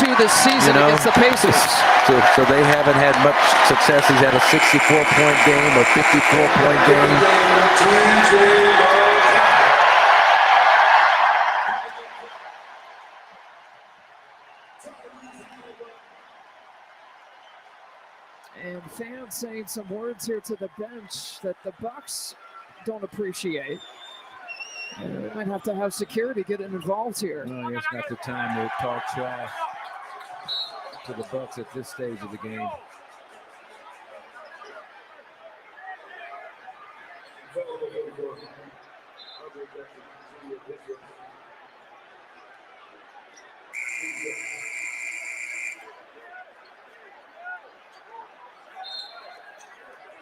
2 this season against the Pacers. So they haven't had much success. He's had a 64-point game, a 54-point game. And fans saying some words here to the bench that the Bucks don't appreciate. And we might have to have security getting involved here. No, it's not the time to talk trash to the Bucks at this stage of the game.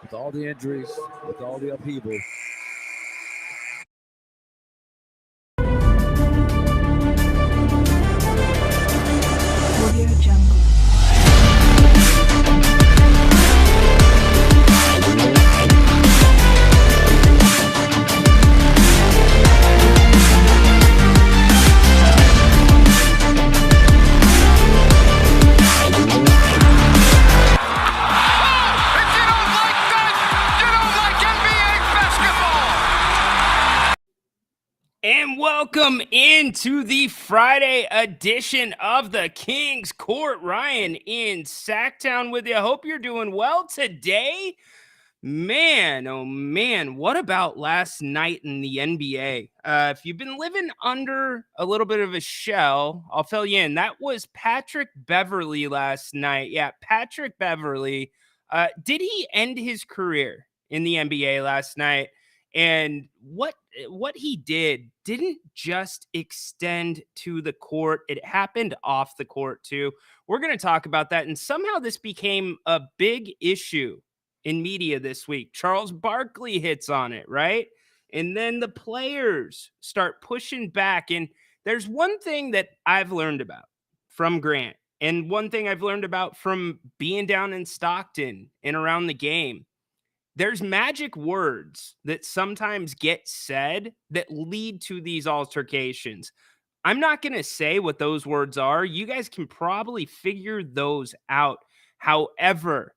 With all the injuries, with all the upheaval, welcome into the Friday edition of the King's Court. Ryan in Sacktown with you. I hope you're doing well today. Man, oh man, what about last night in the NBA? If you've been living under a little bit of a shell, I'll fill you in. That was Patrick Beverley last night. Yeah, Patrick Beverley. Did he end his career in the NBA last night? And what he didn't just extend to the court. It happened off the court too. We're going to talk about that. And somehow this became a big issue in media this week. Charles Barkley hits on it, right? And then the players start pushing back. And there's one thing that I've learned about from Grant, and one thing I've learned about from being down in Stockton and around the game. There's magic words that sometimes get said that lead to these altercations. I'm not going to say what those words are. You guys can probably figure those out. However,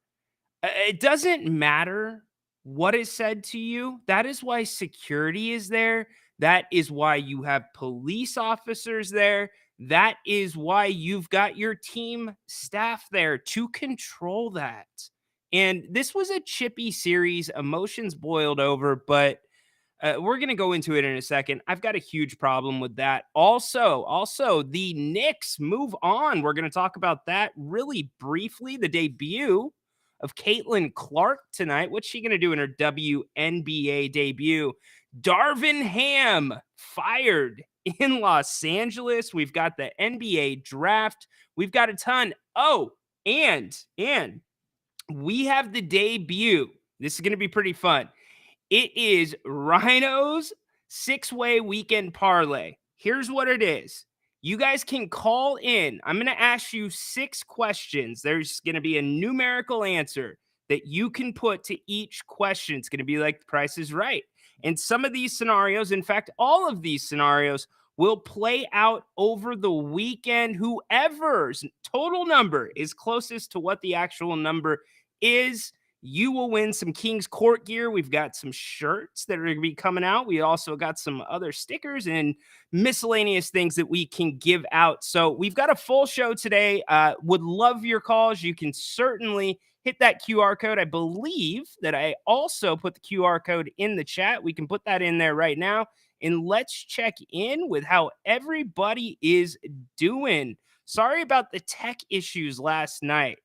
it doesn't matter what is said to you. That is why security is there. That is why you have police officers there. That is why you've got your team staff there to control that. And this was a chippy series. Emotions boiled over, but we're going to go into it in a second. I've got a huge problem with that. Also, the Knicks move on. We're going to talk about that really briefly. The debut of Caitlin Clark tonight. What's she going to do in her WNBA debut? Darvin Ham fired in Los Angeles. We've got the NBA draft. We've got a ton. Oh, and we have the debut. This is going to be pretty fun. It is Rhino's 6-way weekend parlay. Here's what it is. You guys can call in. I'm going to ask you 6 questions. There's going to be a numerical answer that you can put to each question. It's going to be like The Price is Right. And some of these scenarios, in fact, all of these scenarios will play out over the weekend. Whoever's total number is closest to what the actual number is, you will win some King's Court gear. We've got some shirts that are going to be coming out. We also got some other stickers and miscellaneous things that we can give out. So we've got a full show today. Would love your calls. You can certainly hit that QR code. I believe that I also put the QR code in the chat. We can put that in there right now. And let's check in with how everybody is doing. Sorry about the tech issues last night.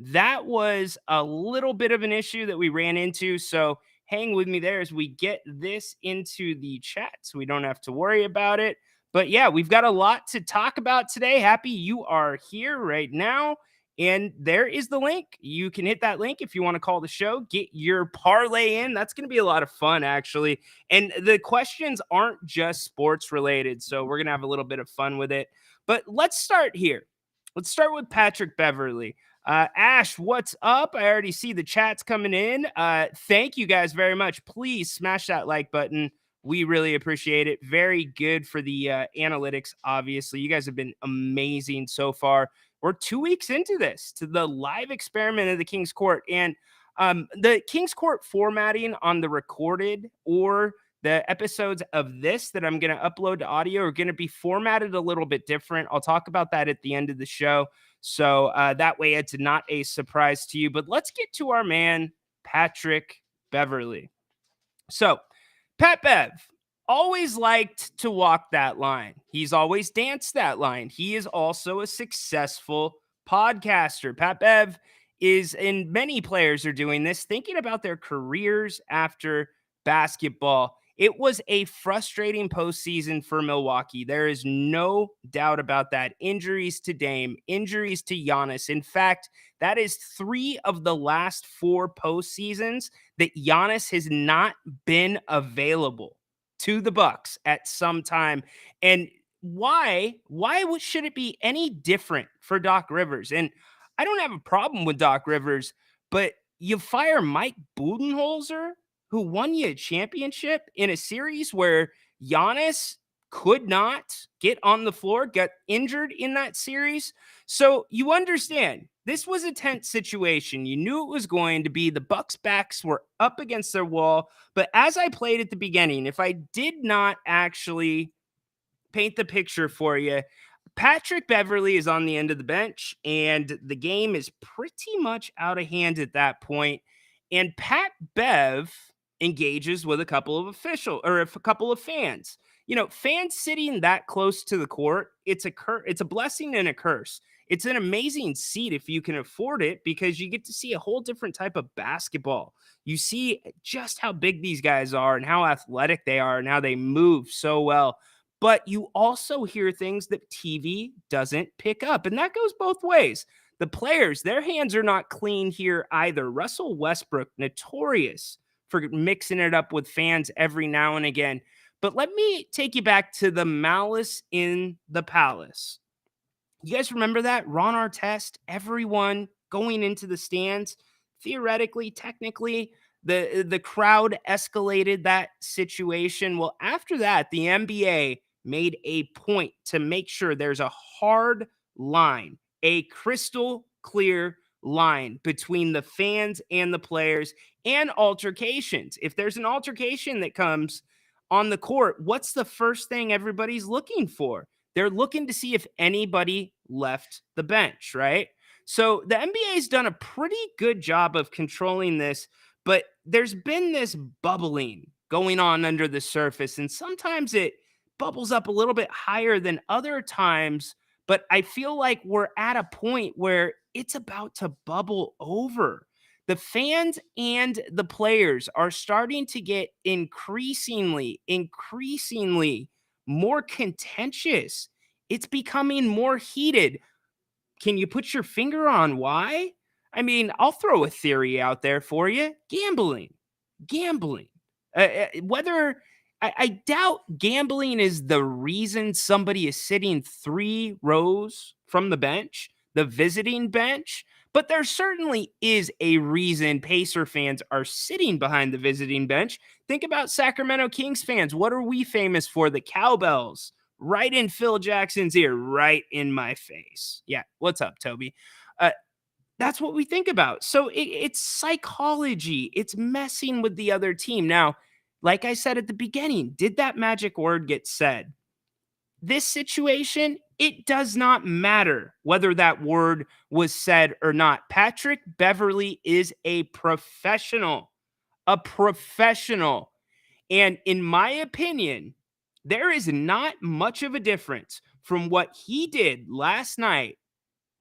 That was a little bit of an issue that we ran into. So hang with me there as we get this into the chat so we don't have to worry about it. But yeah, we've got a lot to talk about today. Happy you are here right now. And there is the link. You can hit that link if you want to call the show, get your parlay in. That's going to be a lot of fun, actually. And the questions aren't just sports related. So we're going to have a little bit of fun with it. But let's start here. Let's start with Patrick Beverley. Ash, what's up? I already see the chats coming in. Thank you guys very much. Please smash that like button. We really appreciate it. Very good for the analytics, obviously. You guys have been amazing so far. we're 2 weeks into this, to the live experiment of the King's Court. And the King's Court formatting on the recorded or the episodes of this that I'm going to upload to audio are going to be formatted a little bit different. I'll talk about that at the end of the show. So that way it's not a surprise to you. But let's get to our man, Patrick Beverley. So Pat Bev always liked to walk that line. He's always danced that line. He is also a successful podcaster. Pat Bev is, and many players are doing this, thinking about their careers after basketball. It was a frustrating postseason for Milwaukee. There is no doubt about that. Injuries to Dame, injuries to Giannis. In fact, that is 3 of the last 4 postseasons that Giannis has not been available to the Bucks at some time. And why should it be any different for Doc Rivers? And I don't have a problem with Doc Rivers, but you fire Mike Budenholzer, who won you a championship in a series where Giannis could not get on the floor, got injured in that series. So you understand, this was a tense situation. You knew it was going to be. The Bucks' backs were up against their wall. But as I played at the beginning, if I did not actually paint the picture for you, Patrick Beverley is on the end of the bench, and the game is pretty much out of hand at that point. And Pat Bev engages with a couple of fans. You know, fans sitting that close to the court, it's a blessing and a curse. It's an amazing seat if you can afford it, because you get to see a whole different type of basketball. You see just how big these guys are and how athletic they are and how they move so well. But you also hear things that TV doesn't pick up, and that goes both ways. The players, their hands are not clean here either. Russell Westbrook, notorious for mixing it up with fans every now and again. But let me take you back to the malice in the palace. You guys remember that? Ron Artest, everyone going into the stands. Theoretically, technically, the crowd escalated that situation. Well, after that, the NBA made a point to make sure there's a hard line, a crystal clear line between the fans and the players, and altercations. If there's an altercation that comes on the court, what's the first thing everybody's looking for? They're looking to see if anybody left the bench, right? So the NBA's done a pretty good job of controlling this, but there's been this bubbling going on under the surface, and sometimes it bubbles up a little bit higher than other times. But I feel like we're at a point where it's about to bubble over. The fans and the players are starting to get increasingly more contentious. It's becoming more heated. Can you put your finger on why? I mean, I'll throw a theory out there for you. Gambling. I doubt gambling is the reason somebody is sitting 3 rows from the bench, the visiting bench, but there certainly is a reason Pacer fans are sitting behind the visiting bench. Think about Sacramento Kings fans. What are we famous for? The cowbells. Right in Phil Jackson's ear, right in my face. Yeah, what's up, Toby? That's what we think about. So it's psychology. It's messing with the other team. Now, like I said at the beginning, did that magic word get said? This situation, it does not matter whether that word was said or not. Patrick Beverley is a professional. And in my opinion, there is not much of a difference from what he did last night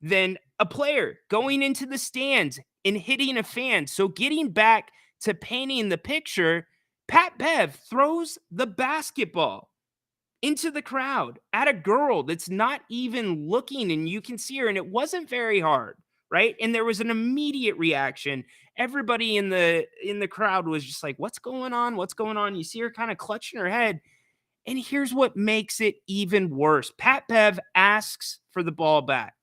than a player going into the stands and hitting a fan. So getting back to painting the picture, Pat Bev throws the basketball into the crowd at a girl that's not even looking, and you can see her, and it wasn't very hard, right? And there was an immediate reaction. Everybody in the crowd was just like, what's going on? You see her kind of clutching her head. And here's what makes it even worse. Pat Bev asks for the ball back.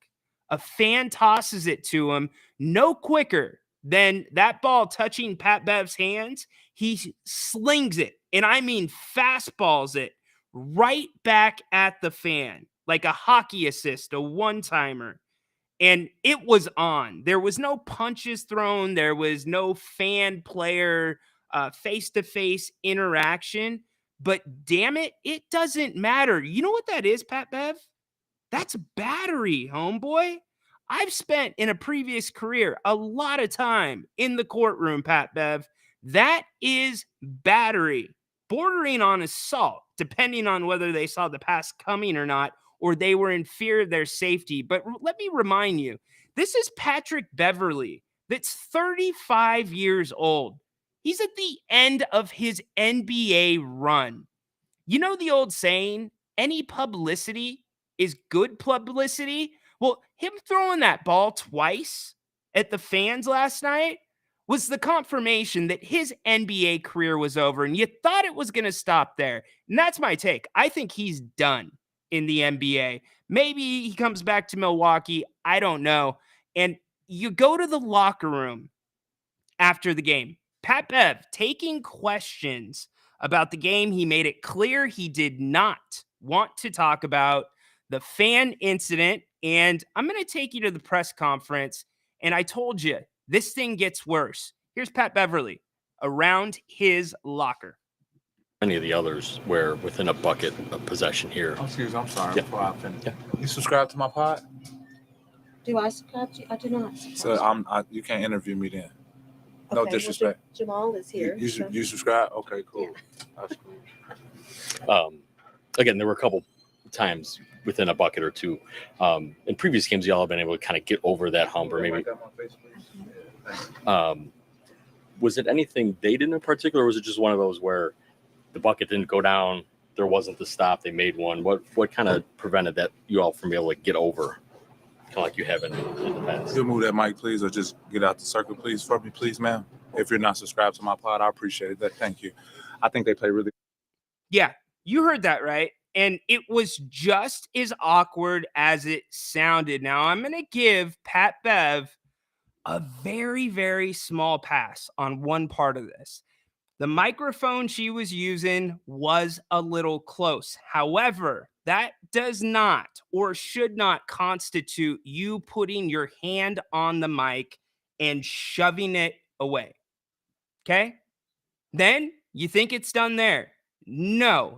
A fan tosses it to him. No quicker than that ball touching Pat Bev's hands, he slings it, and I mean fastballs it right back at the fan, like a hockey assist, a one-timer. And it was on. There was no punches thrown. There was no fan player face-to-face interaction. But damn it, it doesn't matter. You know what that is, Pat Bev? That's battery, homeboy. I've spent in a previous career a lot of time in the courtroom, Pat Bev. That is battery, bordering on assault, depending on whether they saw the pass coming or not, or they were in fear of their safety. But let me remind you, this is Patrick Beverley, that's 35 years old. He's at the end of his NBA run. You know the old saying, any publicity is good publicity? Well, him throwing that ball twice at the fans last night was the confirmation that his NBA career was over, and you thought it was going to stop there. And that's my take. I think he's done in the NBA. Maybe he comes back to Milwaukee. I don't know. And you go to the locker room after the game. Pat Bev taking questions about the game. He made it clear he did not want to talk about the fan incident. And I'm going to take you to the press conference. And I told you, this thing gets worse. Here's Pat Beverley around his locker. Any of the others where within a bucket of possession here. Oh, excuse me, I'm sorry. Yeah. Before I finish. Yeah. You subscribe to my pod? Do I subscribe to you? I do not. So you can't interview me then. No Okay, well, disrespect. Jamal is here. You, so- you subscribe? Okay, cool. That's cool. Again, there were a couple times within a bucket or two. In previous games, y'all have been able to kind of get over that hump, or maybe. Write that on my face, please. Yeah, thanks. Was it anything they did in particular, or was it just one of those where the bucket didn't go down, there wasn't the stop, they made one? What kind of prevented that you all from being able to get over, kind of like you have in the past? You'll move that mic, please, or just get out the circle, please, for me, please, ma'am. If you're not subscribed to my pod, I appreciate that. Thank you. I think they play really. Yeah, you heard that right. And it was just as awkward as it sounded. Now, I'm going to give Pat Bev a very, very small pass on one part of this. The microphone she was using was a little close. However, that does not or should not constitute you putting your hand on the mic and shoving it away. Okay? Then you think it's done there. No,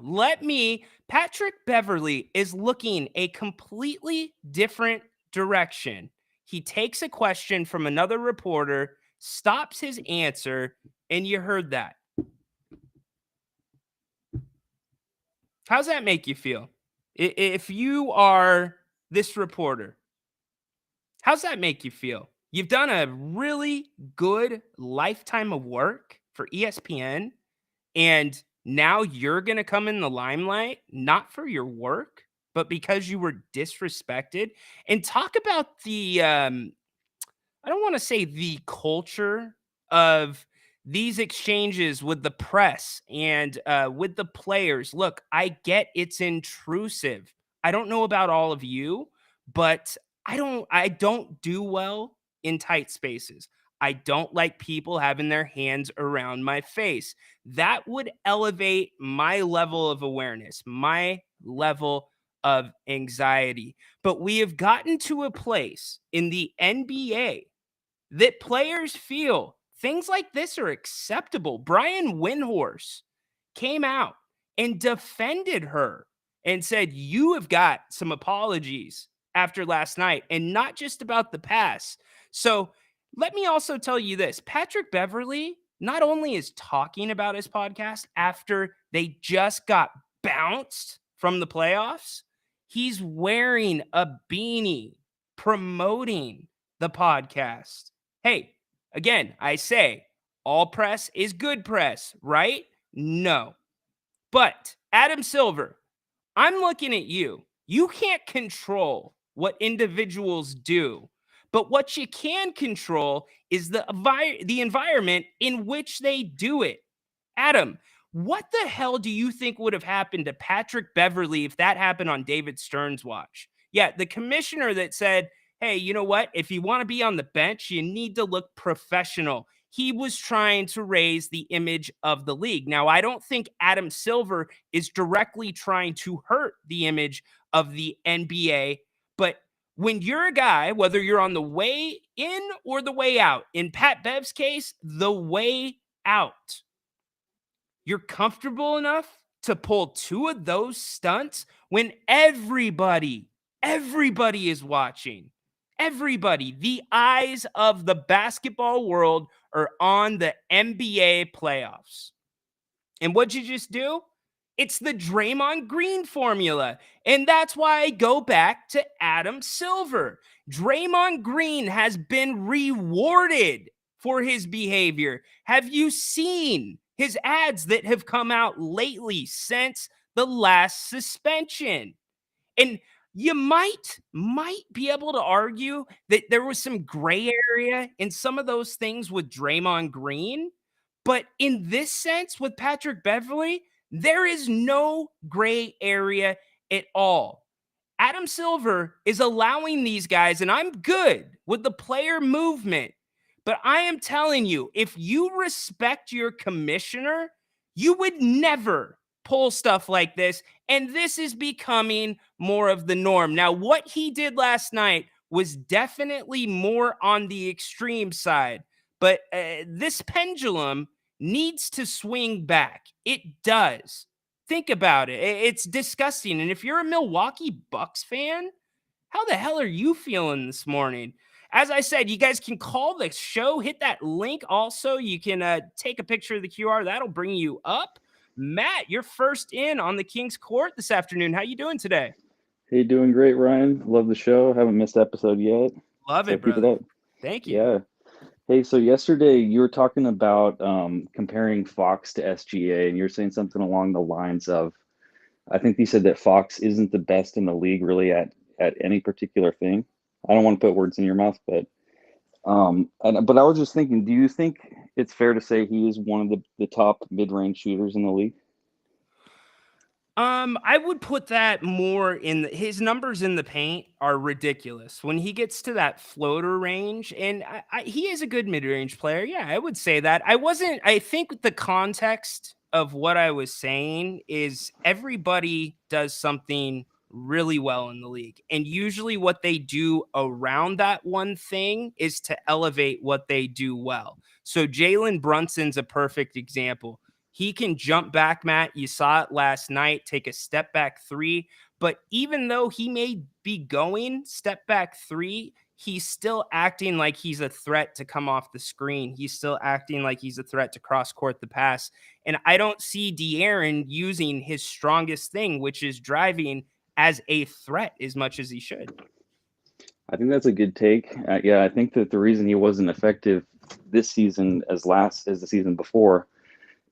Patrick Beverley is looking a completely different direction. He takes a question from another reporter, stops his answer, and you heard that. How's that make you feel? If you are this reporter, how's that make you feel? You've done a really good lifetime of work for ESPN, and now you're going to come in the limelight, not for your work, but because you were disrespected. And talk about the, I don't want to say the culture of these exchanges with the press and with the players. Look, I get it's intrusive. I don't know about all of you, but I don't do well in tight spaces. I don't like people having their hands around my face. That would elevate my level of awareness, my level of anxiety. But we have gotten to a place in the NBA that players feel things like this are acceptable. Brian Windhorst came out and defended her and said, you have got some apologies after last night, and not just about the pass. So let me also tell you this. Patrick Beverley not only is talking about his podcast after they just got bounced from the playoffs, he's wearing a beanie promoting the podcast. Hey, again, I say all press is good press, right? No. But Adam Silver, I'm looking at you. You can't control what individuals do, but what you can control is the environment in which they do it. Adam, what the hell do you think would have happened to Patrick Beverley if that happened on David Stern's watch? Yeah, the commissioner that said, hey, you know what? If you want to be on the bench, you need to look professional. He was trying to raise the image of the league. Now, I don't think Adam Silver is directly trying to hurt the image of the NBA, but When you're a guy, whether you're on the way in or the way out, in Pat Bev's case, the way out, you're comfortable enough to pull 2 of those stunts when everybody is watching. Everybody, the eyes of the basketball world are on the NBA playoffs. And what'd you just do? It's the Draymond Green formula. And that's why I go back to Adam Silver. Draymond Green has been rewarded for his behavior. Have you seen his ads that have come out lately since the last suspension? And you might be able to argue that there was some gray area in some of those things with Draymond Green. But in this sense, with Patrick Beverley, there is no gray area at all. Adam Silver is allowing these guys, and I'm good with the player movement, but I am telling you, if you respect your commissioner, you would never pull stuff like this, and this is becoming more of the norm. Now, what he did last night was definitely more on the extreme side, but this pendulum needs to swing back. It does. Think about it. It's disgusting. And if you're a Milwaukee Bucks fan, how the hell are you feeling this morning? As I said, you guys can call the show, hit that link. Also, you can take a picture of the QR. That'll bring you up. Matt, you're first in on the King's Court this afternoon. How you doing today? Hey, doing great, Ryan. Love the show. Haven't missed an episode yet. Love it, Keep it brother. up. Thank you. Yeah. Hey, so yesterday you were talking about comparing Fox to SGA, and you're saying something along the lines of, I think you said that Fox isn't the best in the league really at any particular thing. I don't want to put words in your mouth, but I was just thinking, do you think it's fair to say he is one of the top mid-range shooters in the league? I would put that more in his numbers in the paint are ridiculous when he gets to that floater range, and he is a good mid-range player. Yeah, I would say that. I think the context of what I was saying is everybody does something really well in the league, and usually what they do around that one thing is to elevate what they do well. So Jalen Brunson's a perfect example. He can jump back, Matt. You saw it last night, take a step back 3. But even though he may be going step back 3, he's still acting like he's a threat to come off the screen. He's still acting like he's a threat to cross court the pass. And I don't see De'Aaron using his strongest thing, which is driving, as a threat as much as he should. I think that's a good take. Yeah, I think that the reason he wasn't effective this season as the season before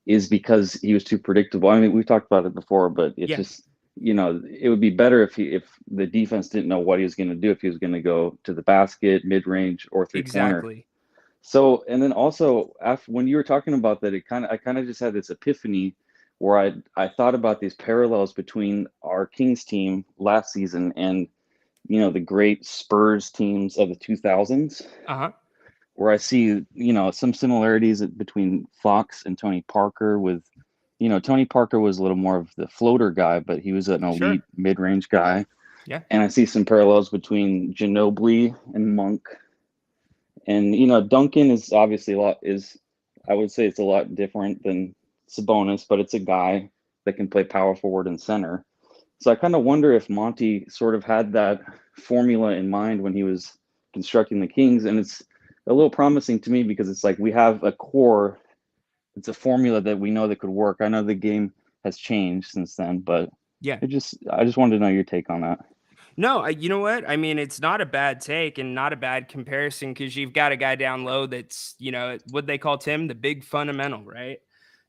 is because he was too predictable. I mean, we've talked about it before, but it's just, it would be better if the defense didn't know what he was going to do, if he was going to go to the basket, mid-range, or three-pointer. Exactly. So, and then also, when you were talking about that, I kind of just had this epiphany where I thought about these parallels between our Kings team last season and, the great Spurs teams of the 2000s. Uh-huh. Where I see, some similarities between Fox and Tony Parker with, Tony Parker was a little more of the floater guy, but he was an elite mid-range guy. Yeah. And I see some parallels between Ginobili and Monk. And, Duncan is obviously I would say it's a lot different than Sabonis, but it's a guy that can play power forward and center. So I kind of wonder if Monty sort of had that formula in mind when he was constructing the Kings. And it's a little promising to me because it's like we have a core. It's a formula that we know that could work. I know the game has changed since then, but yeah, I just wanted to know your take on that. No, you know what? I mean, it's not a bad take and not a bad comparison because you've got a guy down low that's, what they call Tim, the big fundamental, right?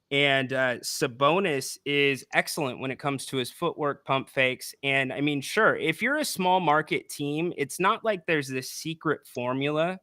And Sabonis is excellent when it comes to his footwork, pump fakes. And I mean, sure, if you're a small market team, it's not like there's this secret formula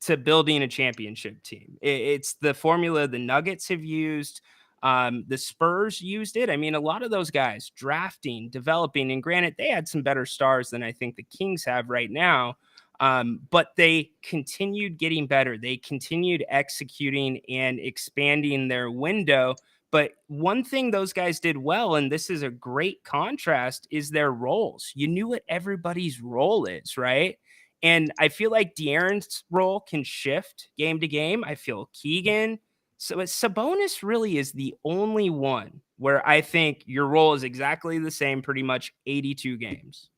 to building a championship team. It's the formula the Nuggets have used. The Spurs used it. I mean, a lot of those guys drafting, developing, and granted, they had some better stars than I think the Kings have right now. But they continued getting better. They continued executing and expanding their window. But one thing those guys did well, and this is a great contrast, is their roles. You knew what everybody's role is, right? And I feel like De'Aaron's role can shift game to game. I feel Keegan. So Sabonis really is the only one where I think your role is exactly the same, pretty much 82 games.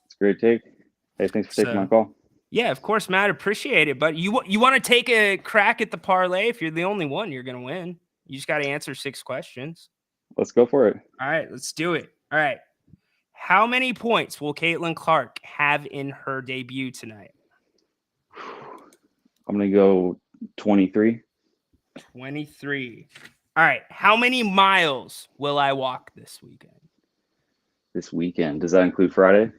It's a great take. Hey, thanks for taking my call. Yeah, of course, Matt. Appreciate it. But you want to take a crack at the parlay? If you're the only one, you're going to win. You just got to answer 6 questions. Let's go for it. All right, let's do it. All right. How many points will Caitlin Clark have in her debut tonight? I'm going to go 23. 23. All right. How many miles will I walk this weekend? This weekend. Does that include Friday?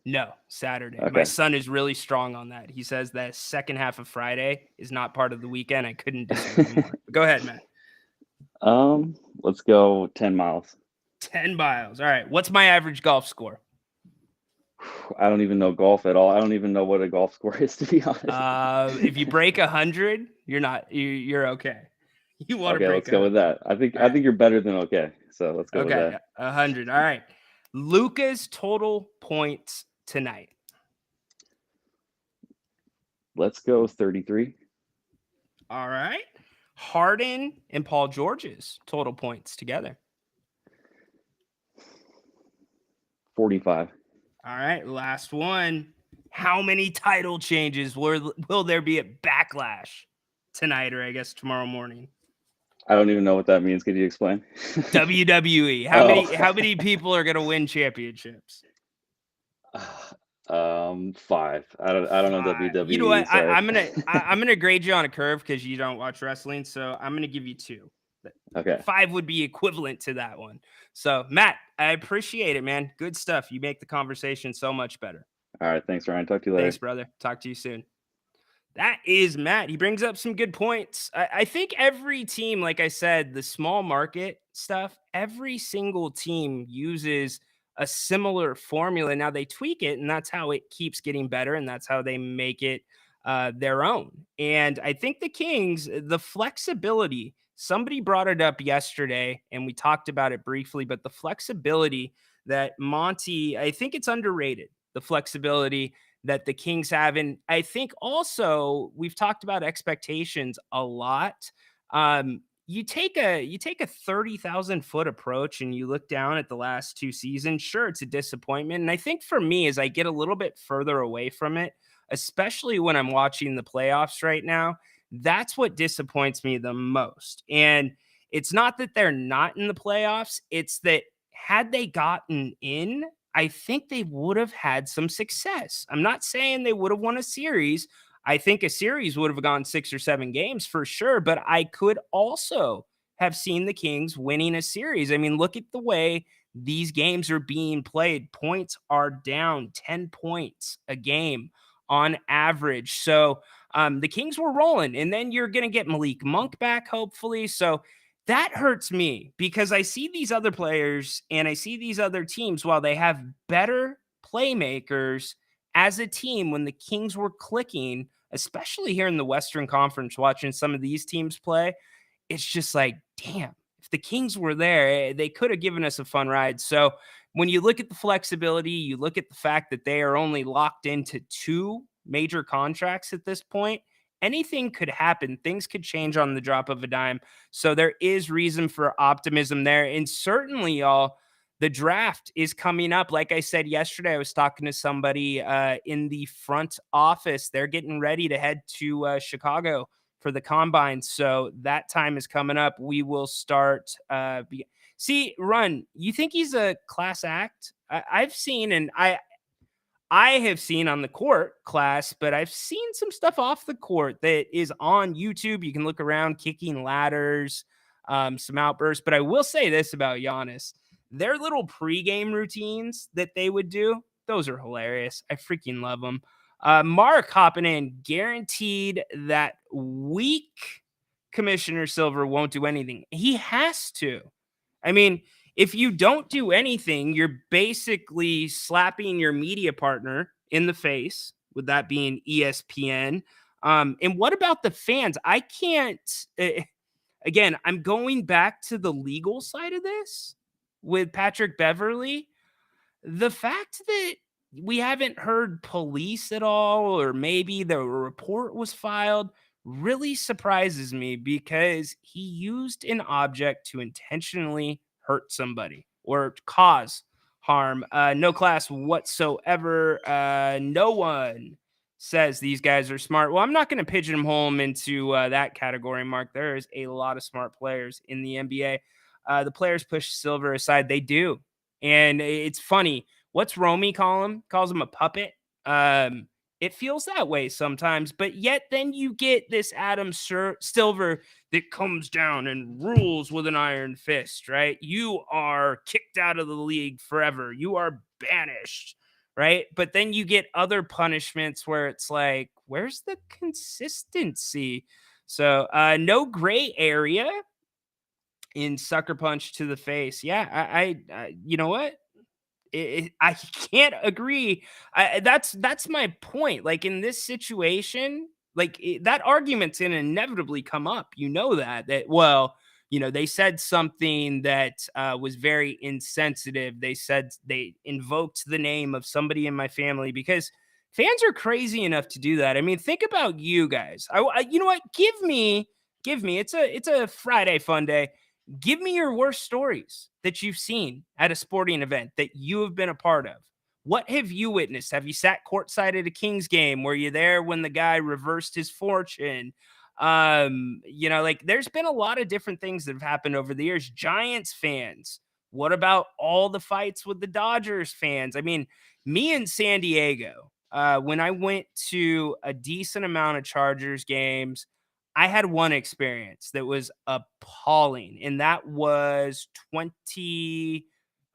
No, Saturday. Okay. My son is really strong on that. He says that second half of Friday is not part of the weekend. I couldn't disagree more. Go ahead, Matt. Let's go 10 miles. 10 miles. All right. What's my average golf score? I don't even know golf at all. I don't even know what a golf score is, to be honest. If you break 100, you're okay. You want to Okay, break let's go with that. I think you're better than okay. So let's go with okay, that. 100. All right. Luka's total points tonight. Let's go 33. All right. Harden and Paul George's total points together. 45. All right. Last one. How many title changes will there be at Backlash tonight, or I guess tomorrow morning? I don't even know what that means. Could you explain? WWE. How many people are going to win championships? 5. I don't know WWE. You know what? Sorry. I'm gonna grade you on a curve because you don't watch wrestling. So I'm gonna give you 2. Okay. 5 would be equivalent to that one. So Matt, I appreciate it, man. Good stuff. You make the conversation so much better. All right. Thanks, Ryan. Talk to you later. Thanks, brother. Talk to you soon. That is Matt. He brings up some good points. I think every team, like I said, the small market stuff, every single team uses a similar formula. Now they tweak it, and that's how it keeps getting better, and that's how they make it their own. And I think the Kings, the flexibility, somebody brought it up yesterday, and we talked about it briefly, but the flexibility that Monty, I think it's underrated, the flexibility that the Kings have. And I think also we've talked about expectations a lot. You take a 30,000 foot approach and you look down at the last 2 seasons. Sure, it's a disappointment. And I think for me, as I get a little bit further away from it, especially when I'm watching the playoffs right now, that's what disappoints me the most. And it's not that they're not in the playoffs. It's that had they gotten in, I think they would have had some success. I'm not saying they would have won a series. I think a series would have gone 6 or 7 games for sure, but I could also have seen the Kings winning a series. I mean, look at the way these games are being played. Points are down 10 points a game on average. So the Kings were rolling, and then you're going to get Malik Monk back, hopefully. So that hurts me because I see these other players and I see these other teams, while they have better playmakers as a team, when the Kings were clicking, especially here in the Western Conference, watching some of these teams play, it's just like, damn, if the Kings were there, they could have given us a fun ride. So when you look at the flexibility, you look at the fact that they are only locked into 2 major contracts at this point, anything could happen. Things could change on the drop of a dime. So there is reason for optimism there. And certainly, y'all, the draft is coming up. Like I said yesterday, I was talking to somebody in the front office. They're getting ready to head to Chicago for the combine. So that time is coming up. We will start. See, Run, you think he's a class act? I've seen, and I have seen on the court class, but I've seen some stuff off the court that is on YouTube. You can look around, kicking ladders, some outbursts. But I will say this about Giannis. Their little pregame routines that they would do, those are hilarious. I freaking love them. Mark hopping in, guaranteed that weak Commissioner Silver won't do anything. He has to. I mean, if you don't do anything, you're basically slapping your media partner in the face, with that being ESPN. And what about the fans? I can't. again, I'm going back to the legal side of this with Patrick Beverly. The fact that we haven't heard police at all, or maybe the report was filed, really surprises me because he used an object to intentionally hurt somebody or cause harm. No class whatsoever. No one says these guys are smart. Well, I'm not going to pigeonhole them into that category, Mark. There is a lot of smart players in the NBA. The players push Silver aside. They do. And it's funny. What's Romy call him? Calls him a puppet. It feels that way sometimes, but yet then you get this Adam Silver that comes down and rules with an iron fist, right? You are kicked out of the league forever. You are banished, right? But then you get other punishments where it's like, where's the consistency? So no gray area in sucker punch to the face. Yeah, I you know what? I can't agree. That's my point. Like in this situation, like that argument's going to inevitably come up. You know that well, they said something that was very insensitive. They said they invoked the name of somebody in my family because fans are crazy enough to do that. I mean, think about you guys. You know what? Give me. It's a Friday fun day. Give me your worst stories that you've seen at a sporting event that you have been a part of. What have you witnessed? Have you sat courtside at a Kings game? Were you there when the guy reversed his fortune? Like there's been a lot of different things that have happened over the years. Giants fans. What about all the fights with the Dodgers fans? I mean, me in San Diego, when I went to a decent amount of Chargers games, I had one experience that was appalling, and that was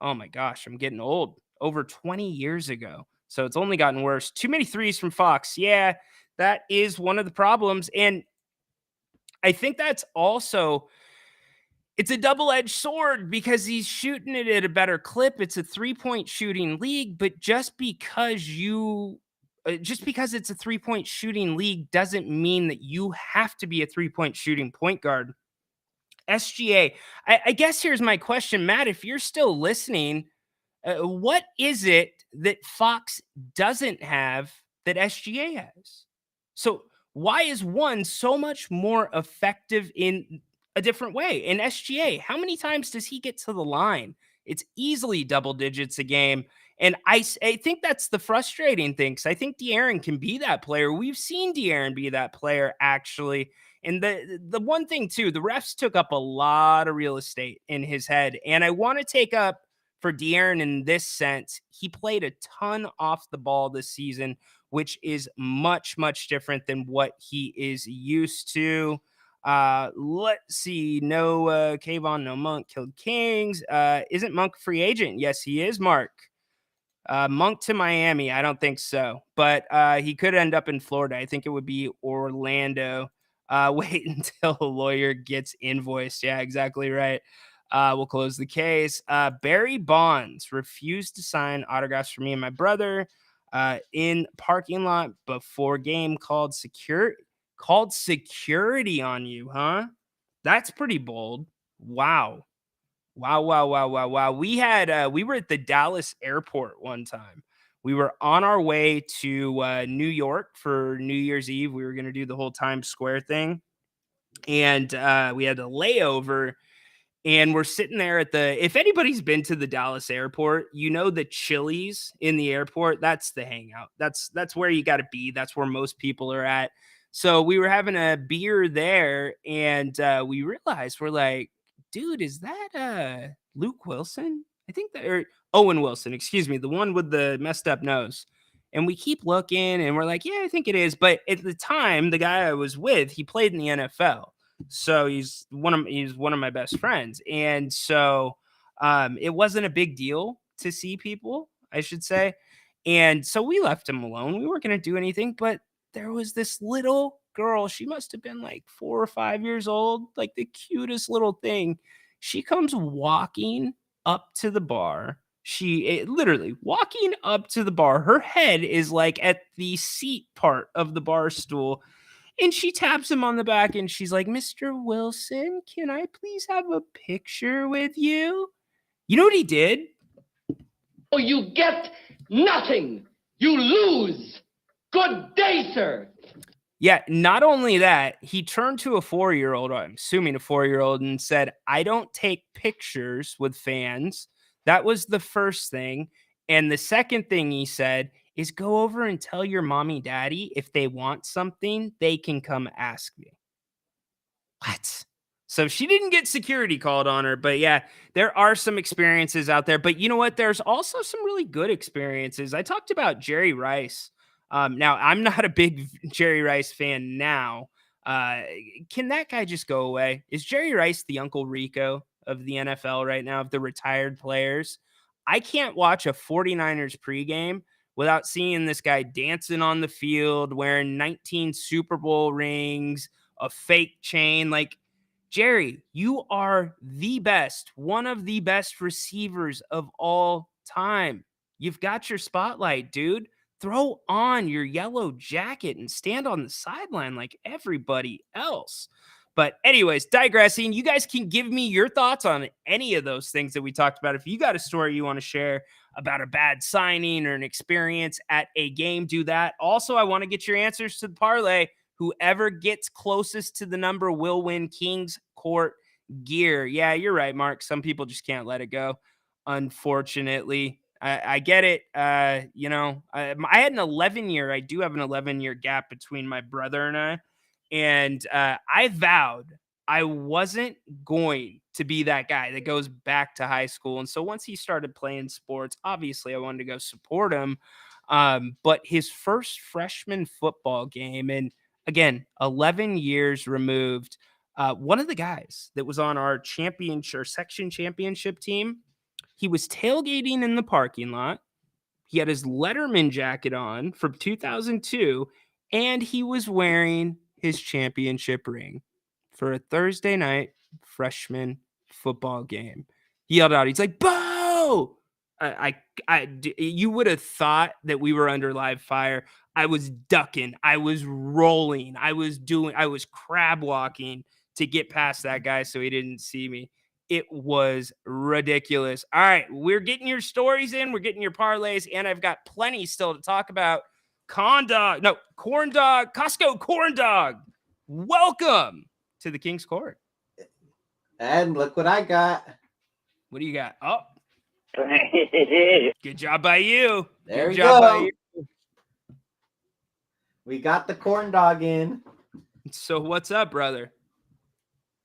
oh my gosh, I'm getting old, over 20 years ago. So it's only gotten worse. Too many threes from Fox. Yeah, that is one of the problems. And I think that's also, it's a double-edged sword because he's shooting it at a better clip. It's a three-point shooting league, but just because it's a three-point shooting league doesn't mean that you have to be a three-point shooting point guard. SGA, I guess here's my question, Matt, if you're still listening, what is it that Fox doesn't have that SGA has? So why is one so much more effective in a different way? And SGA, how many times does he get to the line? It's easily double digits a game. And I think that's the frustrating thing, because I think De'Aaron can be that player. We've seen De'Aaron be that player, actually. And the one thing, too, the refs took up a lot of real estate in his head. And I want to take up for De'Aaron in this sense. He played a ton off the ball this season, which is much, much different than what he is used to. Let's see. No Kayvon, no Monk killed Kings. Isn't Monk a free agent? Yes, he is, Mark. Monk to Miami, I don't think so. But he could end up in Florida. I think it would be Orlando. Wait until a lawyer gets invoiced. Yeah, exactly right. We'll close the case. Barry Bonds refused to sign autographs for me and my brother in parking lot before game, called security on you, huh? That's pretty bold. Wow. We were at the Dallas airport one time. We were on our way to New York for New Year's Eve. We were going to do the whole Times Square thing. And we had a layover, and we're sitting there if anybody's been to the Dallas airport, the Chili's in the airport, that's the hangout. That's where you got to be. That's where most people are at. So we were having a beer there, and we realized, we're like, dude, is that Luke Wilson? I think that, or Owen Wilson, excuse me, the one with the messed up nose. And we keep looking, and we're like, yeah, I think it is. But at the time, the guy I was with, he played in the NFL. So he's one of my best friends. And so it wasn't a big deal to see people, I should say. And so we left him alone. We weren't going to do anything, but there was this little girl. She must have been like 4 or 5 years old, like the cutest little thing. She comes walking up to the bar. Literally walking up to the bar. Her head is like at the seat part of the bar stool. And she taps him on the back and she's like, Mr. Wilson, can I please have a picture with you? You know what he did? Oh, you get nothing. You lose. Good day, sir. Yeah, not only that, he turned to a 4-year-old, I'm assuming a 4-year-old, and said, I don't take pictures with fans. That was the first thing. And the second thing he said is go over and tell your mommy, daddy, if they want something, they can come ask me. What? So she didn't get security called on her, but yeah, there are some experiences out there. But you know what? There's also some really good experiences. I talked about Jerry Rice. Now, I'm not a big Jerry Rice fan now. Can that guy just go away? Is Jerry Rice the Uncle Rico of the NFL right now, of the retired players? I can't watch a 49ers pregame without seeing this guy dancing on the field, wearing 19 Super Bowl rings, a fake chain. Like, Jerry, you are the best, one of the best receivers of all time. You've got your spotlight, dude. Throw on your yellow jacket and stand on the sideline like everybody else. But anyways, digressing, you guys can give me your thoughts on any of those things that we talked about. If you got a story you want to share about a bad signing or an experience at a game, do that. Also, I want to get your answers to the parlay. Whoever gets closest to the number will win Kings Court gear. Yeah, you're right, Mark. Some people just can't let it go, unfortunately. I get it. I had an 11-year. I do have an 11-year gap between my brother and I. And I vowed I wasn't going to be that guy that goes back to high school. And so once he started playing sports, obviously I wanted to go support him. But his first freshman football game, and again, 11 years removed, one of the guys that was on our championship or section championship team, he was tailgating in the parking lot. He had his Letterman jacket on from 2002, and he was wearing his championship ring for a Thursday night freshman football game. He yelled out, he's like, Bo! You would have thought that we were under live fire. I was ducking. I was rolling. I was crab walking to get past that guy so he didn't see me. It was ridiculous. All right, we're getting your stories in. We're getting your parlays, and I've got plenty still to talk about. Corn dog, Costco corn dog. Welcome to the King's Court. And look what I got. What do you got? Oh, good job by you. There Good we job go. by you. We got the corn dog in. So what's up, brother?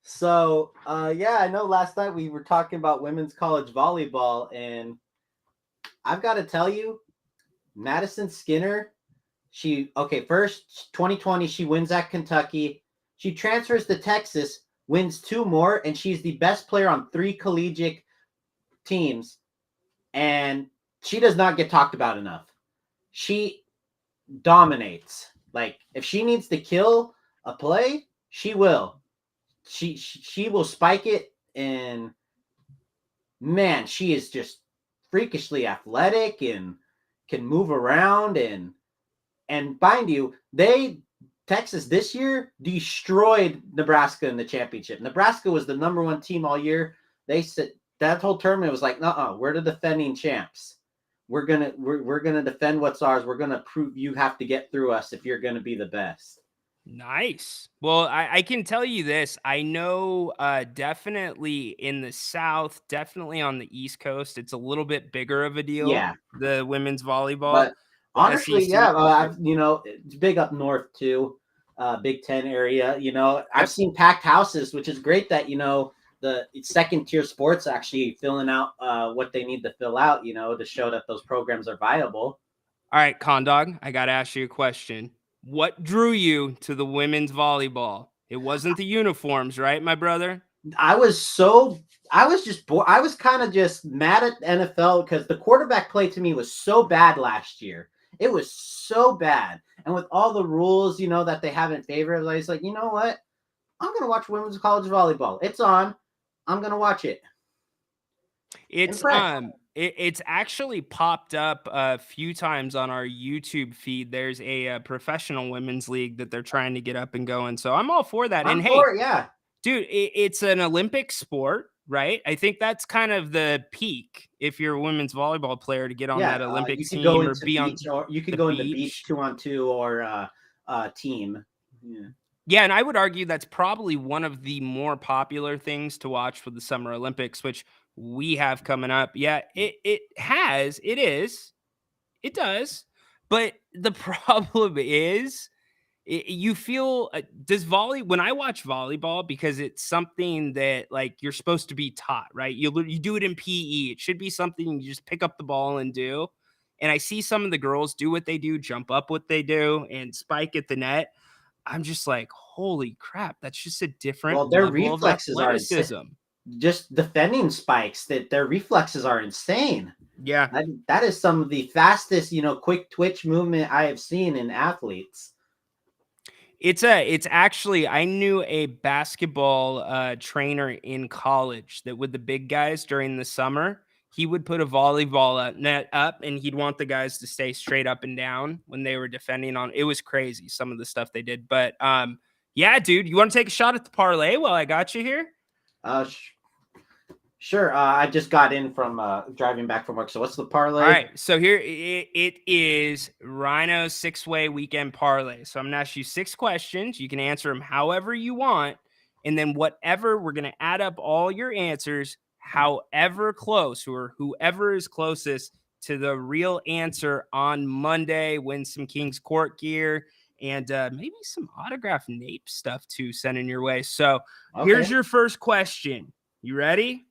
So, yeah, I know last night we were talking about women's college volleyball, and I've got to tell you, Madison Skinner, first 2020, she wins at Kentucky. She transfers to Texas, wins 2 more, and she's the best player on 3 collegiate teams, and she does not get talked about enough. She dominates. Like, if she needs to kill a play, she will. She will spike it, and man, she is just freakishly athletic and can move around, and mind you, Texas this year destroyed Nebraska in the championship. Nebraska was the number 1 team all year. They said that whole tournament was like, we're the defending champs. We're gonna defend what's ours. We're gonna prove you have to get through us if you're gonna be the best. Nice. Well, I can tell you this. I know definitely in the South, definitely on the East Coast, it's a little bit bigger of a deal. Yeah. The women's volleyball. But honestly, SEC. yeah, it's big up north too, Big Ten area. I've seen packed houses, which is great that, the second tier sports actually filling out what they need to fill out, to show that those programs are viable. All right, Condog, I got to ask you a question. What drew you to the women's volleyball? It wasn't the uniforms, right, my brother? I was just bored. I was kind of just mad at the NFL because the quarterback play to me was so bad last year. It was so bad. And with all the rules, that they have in favor, I was like, you know what? I'm going to watch women's college volleyball. It's on. I'm going to watch it. It's It's actually popped up a few times on our YouTube feed. There's a professional women's league that they're trying to get up and going. So I'm all for that. I'm And hey, for it, yeah. dude, it's an Olympic sport, right? I think that's kind of the peak if you're a women's volleyball player to get on that Olympic you could team go or into be on beach, or you could the go into beach. beach 2-on-2 or team. Yeah. Yeah, and I would argue that's probably one of the more popular things to watch for the Summer Olympics, which we have coming up. Yeah, it does. But the problem is you feel does when I watch volleyball, because it's something that like you're supposed to be taught, right? You do it in PE. It should be something you just pick up the ball and do. And I see some of the girls do what they do, jump up what they do, and spike at the net. I'm just like, holy crap, that's just a different Well, their level of reflexes are athleticism. just defending spikes. That their reflexes are insane. Yeah, that is some of the fastest, quick twitch movement I have seen in athletes. It's actually, I knew a basketball trainer in college that with the big guys during the summer, he would put a volleyball net up and he'd want the guys to stay straight up and down when they were defending on. It was crazy, some of the stuff they did. But yeah, dude, you want to take a shot at the parlay while I got you here? Sure. I just got in from driving back from work. So what's the parlay? All right. So here it is Rhino 6-way weekend parlay. So I'm going to ask you 6 questions. You can answer them however you want. And then whatever, we're going to add up all your answers, however close or whoever is closest to the real answer on Monday. Win some King's Court gear and maybe some autographed Nape stuff too sending your way. So here's your first question. You ready?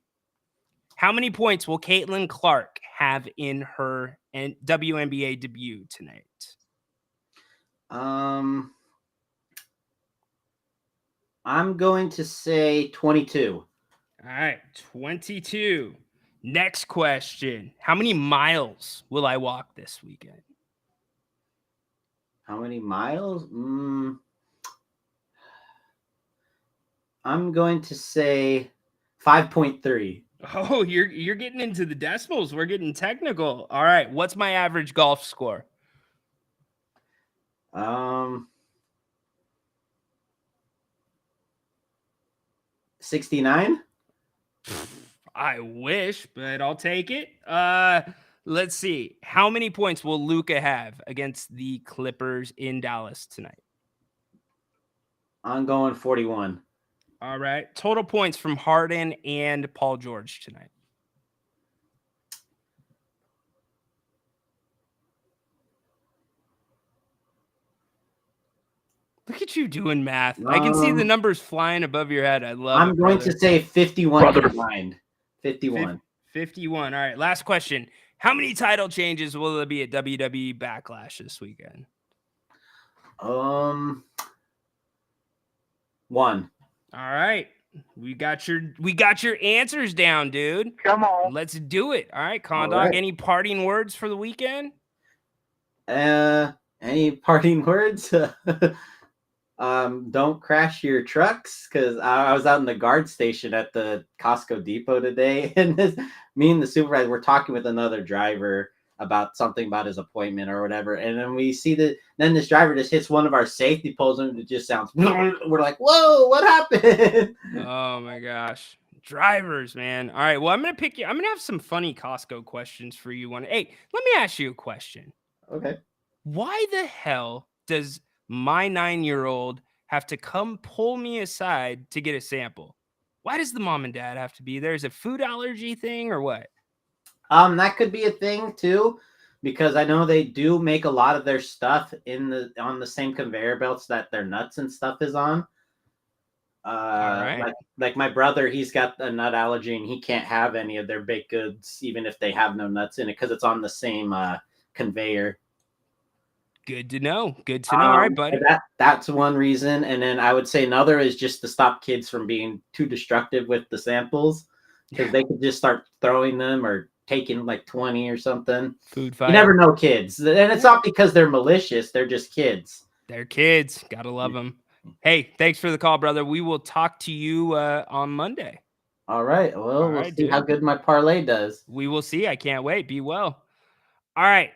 How many points will Caitlin Clark have in her WNBA debut tonight? I'm going to say 22. All right, 22. Next question. How many miles will I walk this weekend? How many miles? I'm going to say 5.3. Oh, you're getting into the decimals. We're getting technical. All right, what's my average golf score? 69. I wish, but I'll take it. Let's see. How many points will Luka have against the Clippers in Dallas tonight? I'm going 41. All right. Total points from Harden and Paul George tonight. Look at you doing math. I can see the numbers flying above your head. I love it. I'm going to say 51 combined. 51. 51. All right. Last question. How many title changes will there be at WWE Backlash this weekend? 1. All right. We got your answers down, dude. Come on. Let's do it. All right, Condog. right. Any parting words for the weekend? Any parting words? Don't crash your trucks, because I was out in the guard station at the Costco Depot today, and me and the supervisor were talking with another driver about something about his appointment or whatever, and then we see then this driver just hits one of our safety poles, and it just sounds. We're like, "Whoa, what happened?" Oh my gosh, drivers, man! All right, well, I'm gonna have some funny Costco questions for you. Hey, let me ask you a question. Okay. Why the hell does my 9-year-old have to come pull me aside to get a sample? Why does the mom and dad have to be there? Is it a food allergy thing or what? That could be a thing too, because I know they do make a lot of their stuff on the same conveyor belts that their nuts and stuff is on. Like my brother, he's got a nut allergy and he can't have any of their baked goods, even if they have no nuts in it, because it's on the same conveyor. Good to know. Good to know. All right, buddy. That's one reason. And then I would say another is just to stop kids from being too destructive with the samples, because they could just start throwing them or taking like 20 or something. Food fight. You never know kids. And it's not because they're malicious. They're just kids. They're kids. Gotta love them. Hey, thanks for the call, brother. We will talk to you on Monday. All right. Well, All we'll right, see how dude. good my parlay does. We will see. I can't wait. Be well. All right.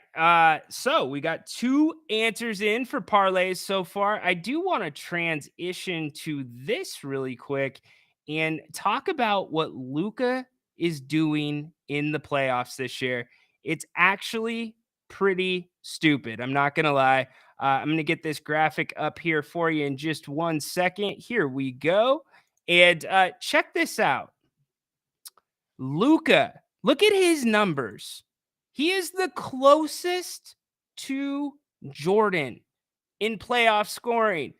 So we got 2 answers in for parlays so far. I do want to transition to this really quick and talk about what Luka is doing in the playoffs this year. It's actually pretty stupid. I'm not going to lie. I'm going to get this graphic up here for you in just 1 second. Here we go. And check this out. Luka, look at his numbers. He is the closest to Jordan in playoff scoring.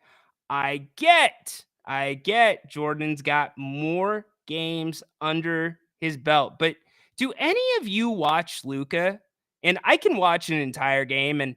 I get Jordan's got more games under his belt, but do any of you watch Luka? And I can watch an entire game, and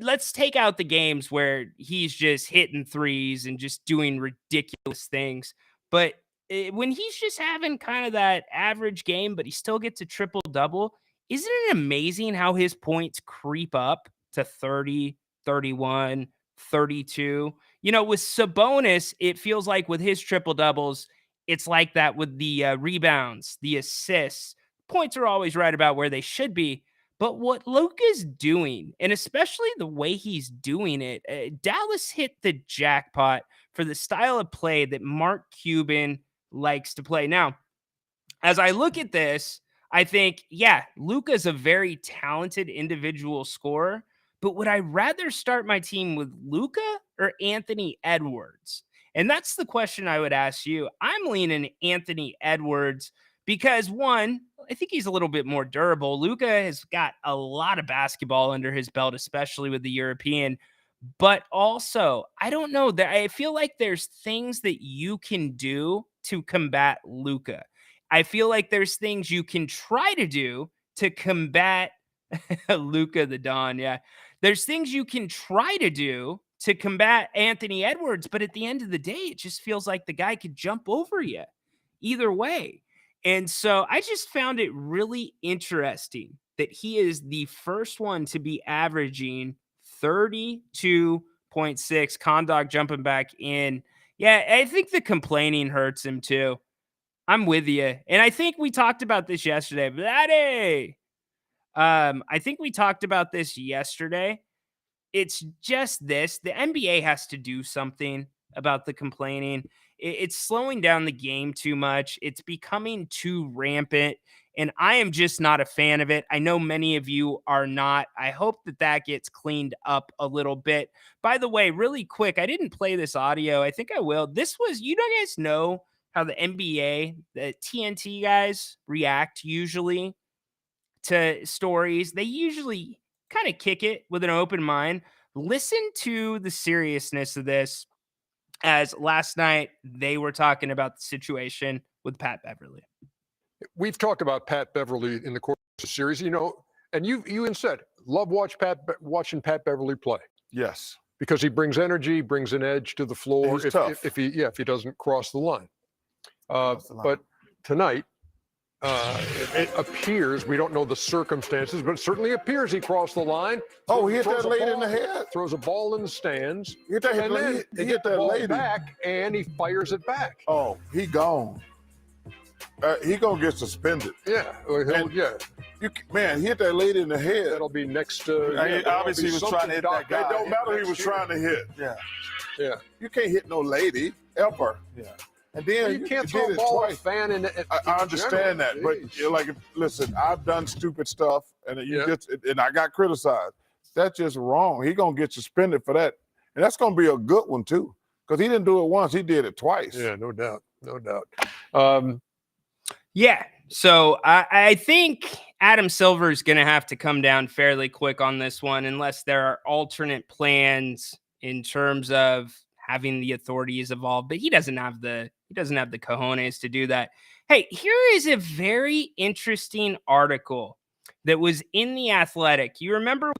let's take out the games where he's just hitting threes and just doing ridiculous things. But when he's just having kind of that average game, but he still gets a triple double, isn't it amazing how his points creep up to 30, 31, 32? You know, with Sabonis, it feels like with his triple doubles, it's like that with the rebounds, the assists. Points are always right about where they should be. But what Luka's doing, and especially the way he's doing it, Dallas hit the jackpot for the style of play that Mark Cuban likes to play. Now, as I look at this, I think, yeah, Luka's a very talented individual scorer, but would I rather start my team with Luka or Anthony Edwards? And that's the question I would ask you. I'm leaning Anthony Edwards because, one, I think he's a little bit more durable. Luka has got a lot of basketball under his belt, especially with the European. But also, I don't know, that I feel like there's things that you can do to combat Luka. I feel like there's things you can try to do to combat Luka the Don. Yeah. There's things you can try to do to combat Anthony Edwards, but at the end of the day, it just feels like the guy could jump over you either way. And so I just found it really interesting that he is the first one to be averaging 32.6. Condog jumping back in. Yeah, I think the complaining hurts him too. I'm with you. And I think we talked about this yesterday. Vladdy! I think we talked about this yesterday. It's just this. The NBA has to do something about the complaining. It's slowing down the game too much. It's becoming too rampant. And I am just not a fan of it. I know many of you are not. I hope that that gets cleaned up a little bit. By the way, really quick, I didn't play this audio. I think I will. This was, you guys know how the NBA, the TNT guys react usually to stories. They usually kind of kick it with an open mind. Listen to the seriousness of this, as last night they were talking about the situation with Pat Beverly. We've talked about Pat Beverly in the course of the series, and you even said, love watching Pat Beverly play. Yes. Because he brings energy, brings an edge to the floor He's tough. if he doesn't cross the line. But tonight, it appears, we don't know the circumstances, but it certainly appears he crossed the line. Oh, he hit that lady in the head. Throws a ball in the stands. He hit that lady back, and he fires it back. Oh, he gone. He gonna get suspended. Yeah, Man, he hit that lady in the head. That'll be next. Obviously, he was trying to hit that guy. It don't matter who he was trying to hit. Yeah. You can't hit no lady ever. Yeah. And then you can't throw a ball at a fan. I understand that, but you're like, listen, I've done stupid stuff, and and I got criticized. That's just wrong. He gonna get suspended for that, and that's gonna be a good one too, because he didn't do it once; he did it twice. Yeah, no doubt. Yeah, so I think Adam Silver is going to have to come down fairly quick on this one, unless there are alternate plans in terms of having the authorities involved. But he doesn't have the cojones to do that. Hey, here is a very interesting article that was in The Athletic. You remember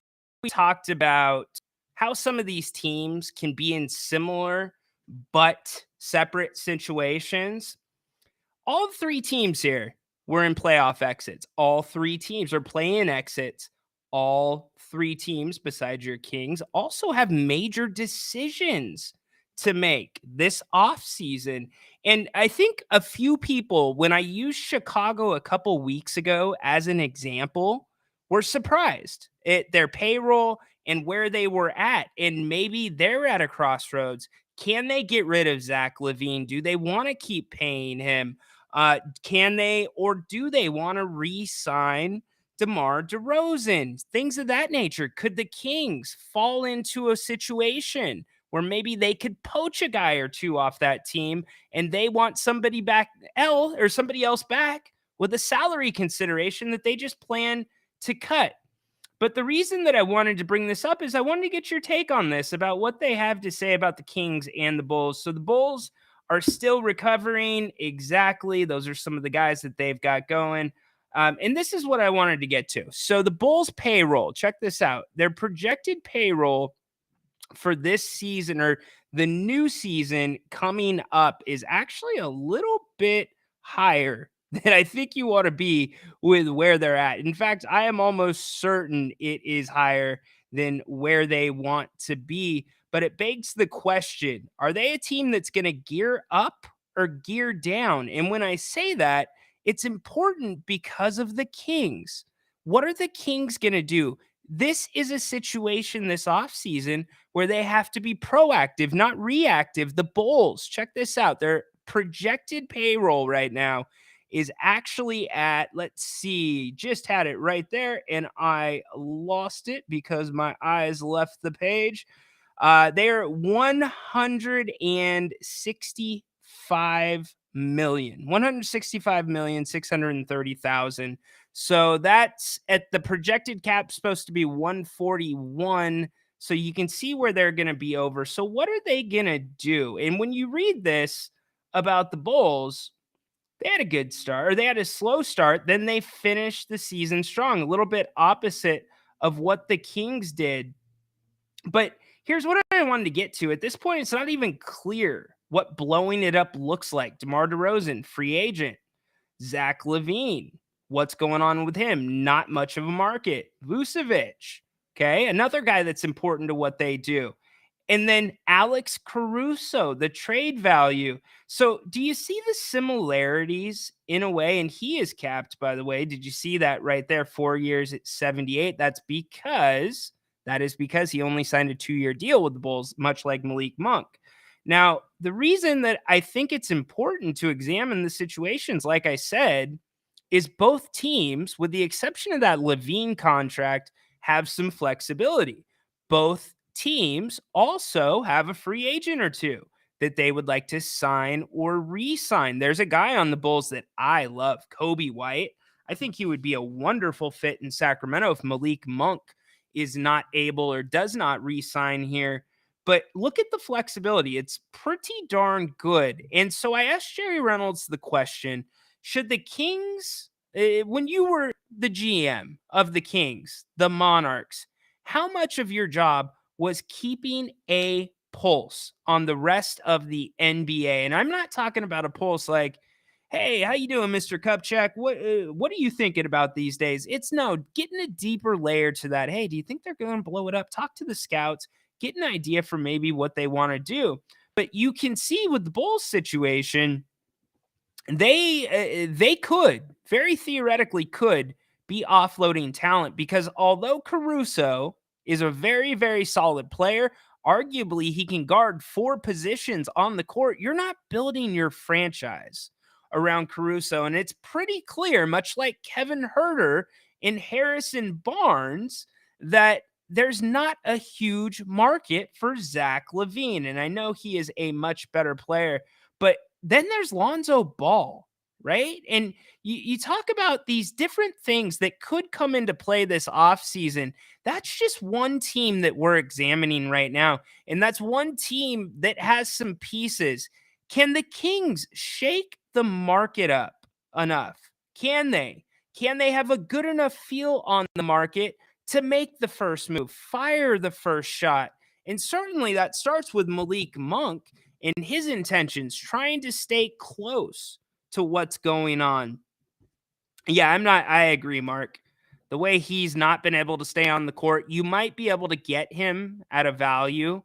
we talked about how some of these teams can be in similar but separate situations. All 3 teams here were in playoff exits. All 3 teams are play-in exits. All 3 teams, besides your Kings, also have major decisions to make this offseason. And I think a few people, when I used Chicago a couple weeks ago as an example, were surprised at their payroll and where they were at. And maybe they're at a crossroads. Can they get rid of Zach LaVine? Do they want to keep paying him? Can they, or do they want to re-sign DeMar DeRozan? Things of that nature. Could the Kings fall into a situation where maybe they could poach a guy or two off that team and they want somebody back or somebody else back with a salary consideration that they just plan to cut? But the reason that I wanted to bring this up is I wanted to get your take on this about what they have to say about the Kings and the Bulls. So the Bulls are still recovering. Exactly. Those are some of the guys that they've got going. And this is what I wanted to get to. So the Bulls payroll, check this out. Their projected payroll for this season, or the new season coming up, is actually a little bit higher than I think you ought to be with where they're at. In fact, I am almost certain it is higher than where they want to be. But it begs the question, are they a team that's going to gear up or gear down? And when I say that, it's important because of the Kings. What are the Kings going to do? This is a situation this offseason where they have to be proactive, not reactive. The Bulls, check this out. Their projected payroll right now is actually at, let's see, just had it right there, and I lost it because my eyes left the page. They're $165,630,000. So that's at the projected cap, supposed to be 141. So you can see where they're going to be over. So what are they going to do? And when you read this about the Bulls, they had a good start, or they had a slow start. Then they finished the season strong, a little bit opposite of what the Kings did. But here's what I wanted to get to. At this point, it's not even clear what blowing it up looks like. DeMar DeRozan, free agent. Zach LaVine, what's going on with him? Not much of a market. Vucevic, okay, another guy that's important to what they do. And then Alex Caruso, the trade value. So do you see the similarities in a way? And he is capped, by the way. Did you see that right there? 4 years at 78. That is because he only signed a 2-year deal with the Bulls, much like Malik Monk. Now, the reason that I think it's important to examine the situations, like I said, is both teams, with the exception of that LaVine contract, have some flexibility. Both teams also have a free agent or two that they would like to sign or re-sign. There's a guy on the Bulls that I love, Kobe White. I think he would be a wonderful fit in Sacramento if Malik Monk is not able or does not re-sign here. But look at the flexibility. It's pretty darn good. And so I asked Jerry Reynolds the question, should the Kings, when you were the GM of the Kings, the Monarchs, how much of your job was keeping a pulse on the rest of the NBA? And I'm not talking about a pulse like, hey, how you doing, Mr. Kupchak? What are you thinking about these days? It's no, getting a deeper layer to that. Hey, do you think they're going to blow it up? Talk to the scouts, get an idea for maybe what they want to do. But you can see with the Bulls situation, they could, very theoretically could, be offloading talent, because although Caruso is a very, very solid player, arguably he can guard 4 positions on the court, you're not building your franchise around Caruso. And it's pretty clear, much like Kevin Huerter and Harrison Barnes, that there's not a huge market for Zach LaVine. And I know he is a much better player, but then there's Lonzo Ball, right? And you talk about these different things that could come into play this offseason. That's just one team that we're examining right now. And that's one team that has some pieces. Can the Kings shake the market up enough? Can they? Can they have a good enough feel on the market to make the first move, fire the first shot? And certainly that starts with Malik Monk and his intentions, trying to stay close to what's going on. Yeah, I agree, Mark. The way he's not been able to stay on the court, you might be able to get him at a value,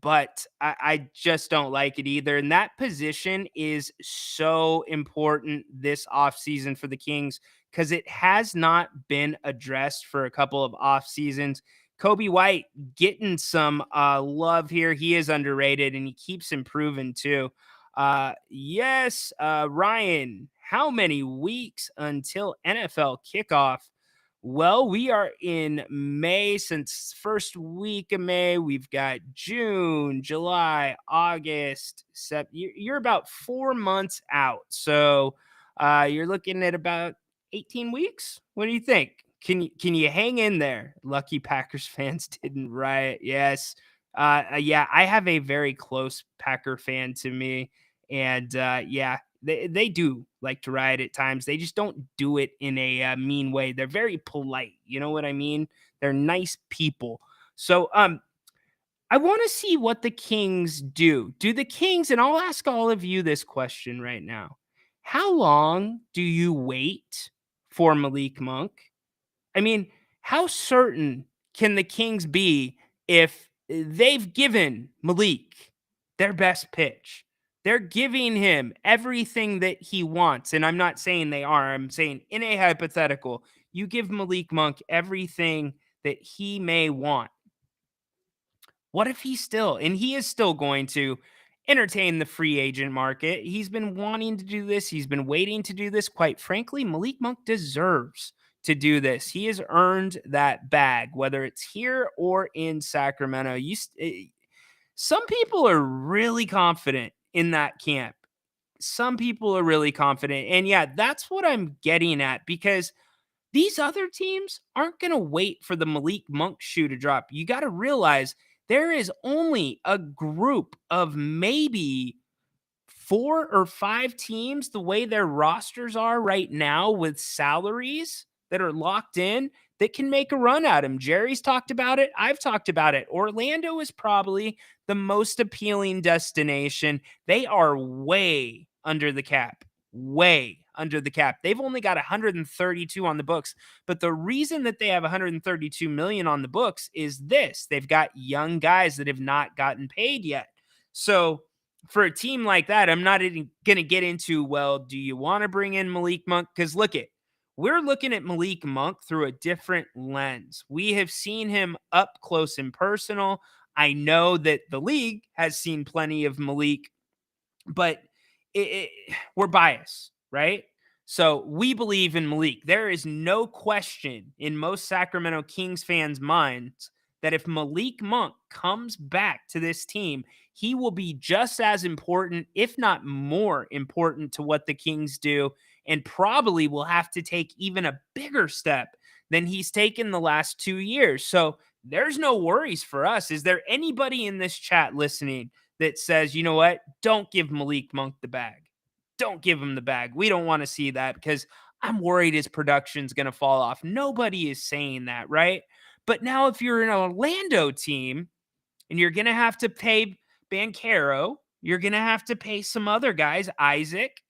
but I just don't like it either. And that position is so important this offseason for the Kings because it has not been addressed for a couple of off seasons. Kobe White getting some love here. He is underrated and he keeps improving too. Yes, Ryan, how many weeks until NFL kickoff? Well, we are in May. Since first week of May, we've got June, July, August, you're about 4 months out. So you're looking at about 18 weeks. What do you think? Can you hang in there? Lucky Packers fans didn't riot. Yes. Yeah, I have a very close Packer fan to me. And yeah, they do like to riot at times. They just don't do it in a mean way. They're very polite. You know what I mean? They're nice people. So I want to see what the Kings do. Do the Kings, and I'll ask all of you this question right now. How long do you wait for Malik Monk? I mean, how certain can the Kings be if they've given Malik their best pitch? They're giving him everything that he wants. And I'm not saying they are. I'm saying in a hypothetical, you give Malik Monk everything that he may want. What if he is still going to entertain the free agent market? He's been wanting to do this. He's been waiting to do this. Quite frankly, Malik Monk deserves to do this. He has earned that bag, whether it's here or in Sacramento. Some people are really confident in that camp. Some people are really confident. And yeah, that's what I'm getting at, because these other teams aren't going to wait for the Malik Monk shoe to drop. You got to realize there is only a group of maybe 4 or 5 teams, the way their rosters are right now with salaries that are locked in, that can make a run at him. Jerry's talked about it. I've talked about it. Orlando is probably the most appealing destination. They are way under the cap. Way under the cap. They've only got 132 on the books. But the reason that they have 132 million on the books is this. They've got young guys that have not gotten paid yet. So for a team like that, I'm not even going to get into, well, do you want to bring in Malik Monk? Because look it. We're looking at Malik Monk through a different lens. We have seen him up close and personal. I know that the league has seen plenty of Malik, but we're biased, right? So we believe in Malik. There is no question in most Sacramento Kings fans' minds that if Malik Monk comes back to this team, he will be just as important, if not more important, to what the Kings do, and probably will have to take even a bigger step than he's taken the last 2 years. So there's no worries for us. Is there anybody in this chat listening that says, you know what, don't give Malik Monk the bag? Don't give him the bag. We don't want to see that because I'm worried his production's going to fall off. Nobody is saying that, right? But now if you're an Orlando team and you're going to have to pay Banchero, you're going to have to pay some other guys, Isaac.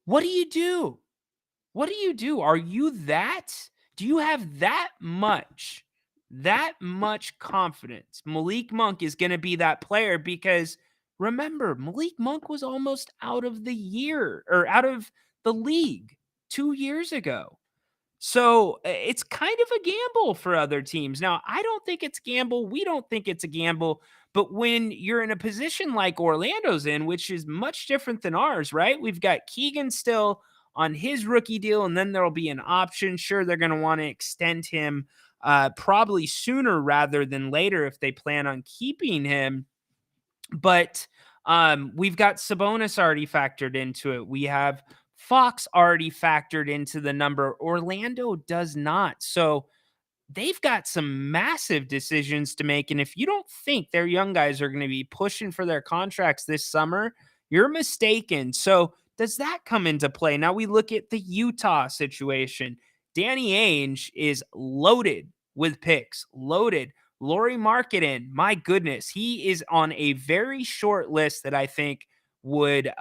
What do you do? What do you do? Are you that? Do you have that much confidence Malik Monk is going to be that player? Because remember, Malik Monk was almost out of the league 2 years ago. So it's kind of a gamble for other teams. Now, I don't think it's gamble. We don't think it's a gamble. But when you're in a position like Orlando's in, which is much different than ours, right? We've got Keegan still on his rookie deal, and then there'll be an option. Sure, they're going to want to extend him probably sooner rather than later if they plan on keeping him. But we've got Sabonis already factored into it. We have Fox already factored into the number. Orlando does not. So they've got some massive decisions to make. And if you don't think their young guys are going to be pushing for their contracts this summer, you're mistaken. So does that come into play? Now we look at the Utah situation. Danny Ainge is loaded with picks, loaded. Lauri Markkanen, my goodness, he is on a very short list that I think would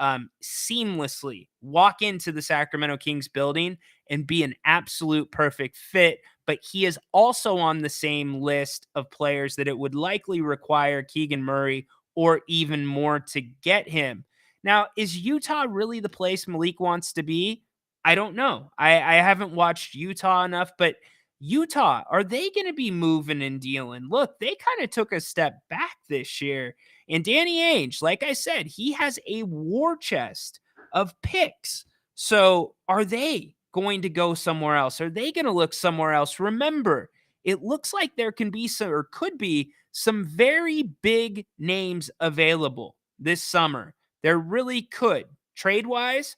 seamlessly walk into the Sacramento Kings building and be an absolute perfect fit. But he is also on the same list of players that it would likely require Keegan Murray or even more to get him. Now, is Utah really the place Malik wants to be? I don't know. I haven't watched Utah enough, but Utah, are they going to be moving and dealing? Look, they kind of took a step back this year. And Danny Ainge, like I said, he has a war chest of picks. So are they going to go somewhere else? Are they going to look somewhere else? Remember, it looks like there can be some, or could be some very big names available this summer. There really could. Trade-wise,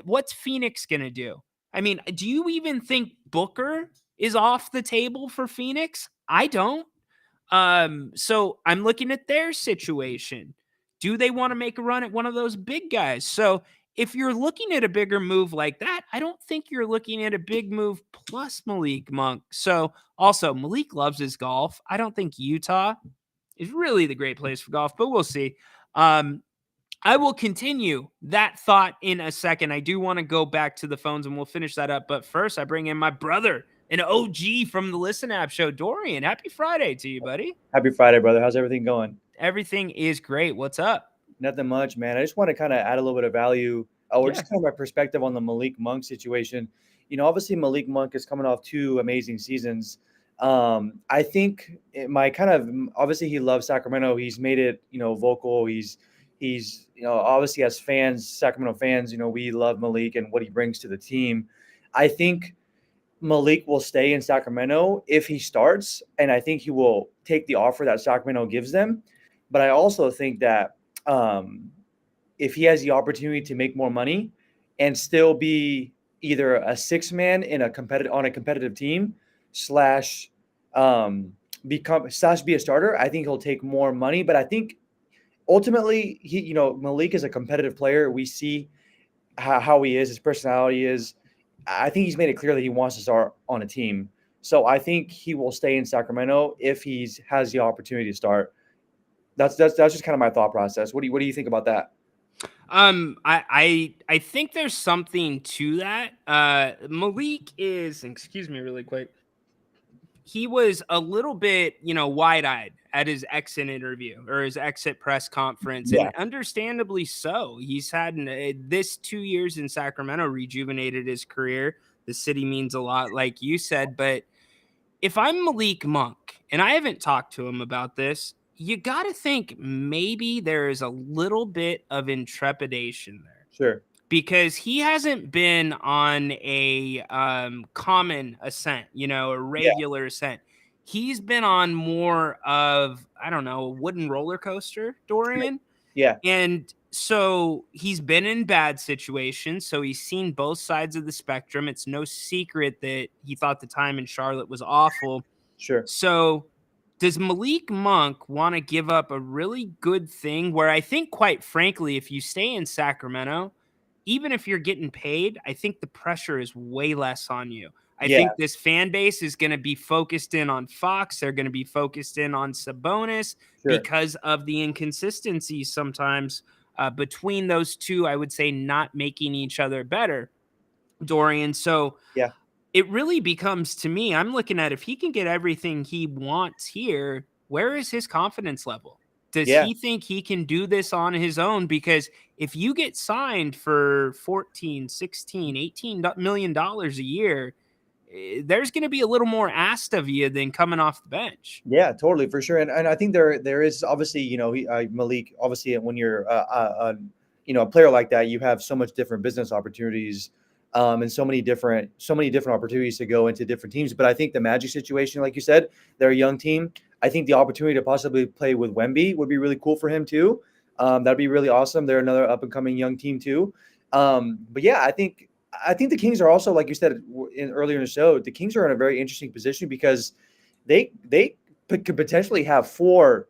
what's Phoenix going to do? I mean, do you even think Booker is off the table for Phoenix? I don't. So I'm looking at their situation. Do they want to make a run at one of those big guys? So if you're looking at a bigger move like that, I don't think you're looking at a big move plus Malik Monk. So also, Malik loves his golf. I don't think Utah is really the great place for golf, but we'll see. I will continue that thought in a second. I do want to go back to the phones and we'll finish that up. But first, I bring in my brother, an OG from the Listen App show, Dorian. Happy Friday to you, buddy. Happy Friday, brother. How's everything going? Everything is great. What's up? Nothing much, man. I just want to kind of add a little bit of value or just kind of my perspective on the Malik Monk situation. You know, obviously Malik Monk is coming off 2 amazing seasons. I think obviously he loves Sacramento. He's made it, vocal. He's, obviously as fans, Sacramento fans, we love Malik and what he brings to the team. I think Malik will stay in Sacramento if he starts, and I think he will take the offer that Sacramento gives them. But I also think that if he has the opportunity to make more money and still be either a 6-man in on a competitive team / be a starter, I think he'll take more money. But I think ultimately, Malik is a competitive player. We see how he is, his personality is. I think he's made it clear that he wants to start on a team. So I think he will stay in Sacramento if he has the opportunity to start. That's just kind of my thought process. What do you think about that? I think there's something to that. Malik is, excuse me really quick. He was a little bit, wide-eyed at his exit interview or his exit press conference, and understandably so. He's had this 2 years in Sacramento rejuvenated his career. The city means a lot, like you said. But if I'm Malik Monk, and I haven't talked to him about this, you got to think maybe there is a little bit of intrepidation there. Sure. Because he hasn't been on a common ascent, a regular ascent. He's been on more of, I don't know, a wooden roller coaster, Dorian. Yeah. And so he's been in bad situations. So he's seen both sides of the spectrum. It's no secret that he thought the time in Charlotte was awful. Sure. So does Malik Monk want to give up a really good thing where I think, quite frankly, if you stay in Sacramento, even if you're getting paid, I think the pressure is way less on you. I think this fan base is going to be focused in on Fox. They're going to be focused in on Sabonis because of the inconsistencies sometimes between those two, I would say, not making each other better, Dorian. So it really becomes, to me, I'm looking at if he can get everything he wants here, where is his confidence level? Does he think he can do this on his own? Because if you get signed for $14, $16, $18 million a year, there's going to be a little more asked of you than coming off the bench. Yeah, totally, for sure. And I think there is obviously, Malik, obviously when you're a player like that, you have so much different business opportunities and so many different opportunities to go into different teams. But I think the Magic situation, like you said, they're a young team. I think the opportunity to possibly play with Wemby would be really cool for him too. That'd be really awesome. They're another up and coming young team too. But yeah, I think the Kings are also, like you said earlier in the show, the Kings are in a very interesting position because they could potentially have four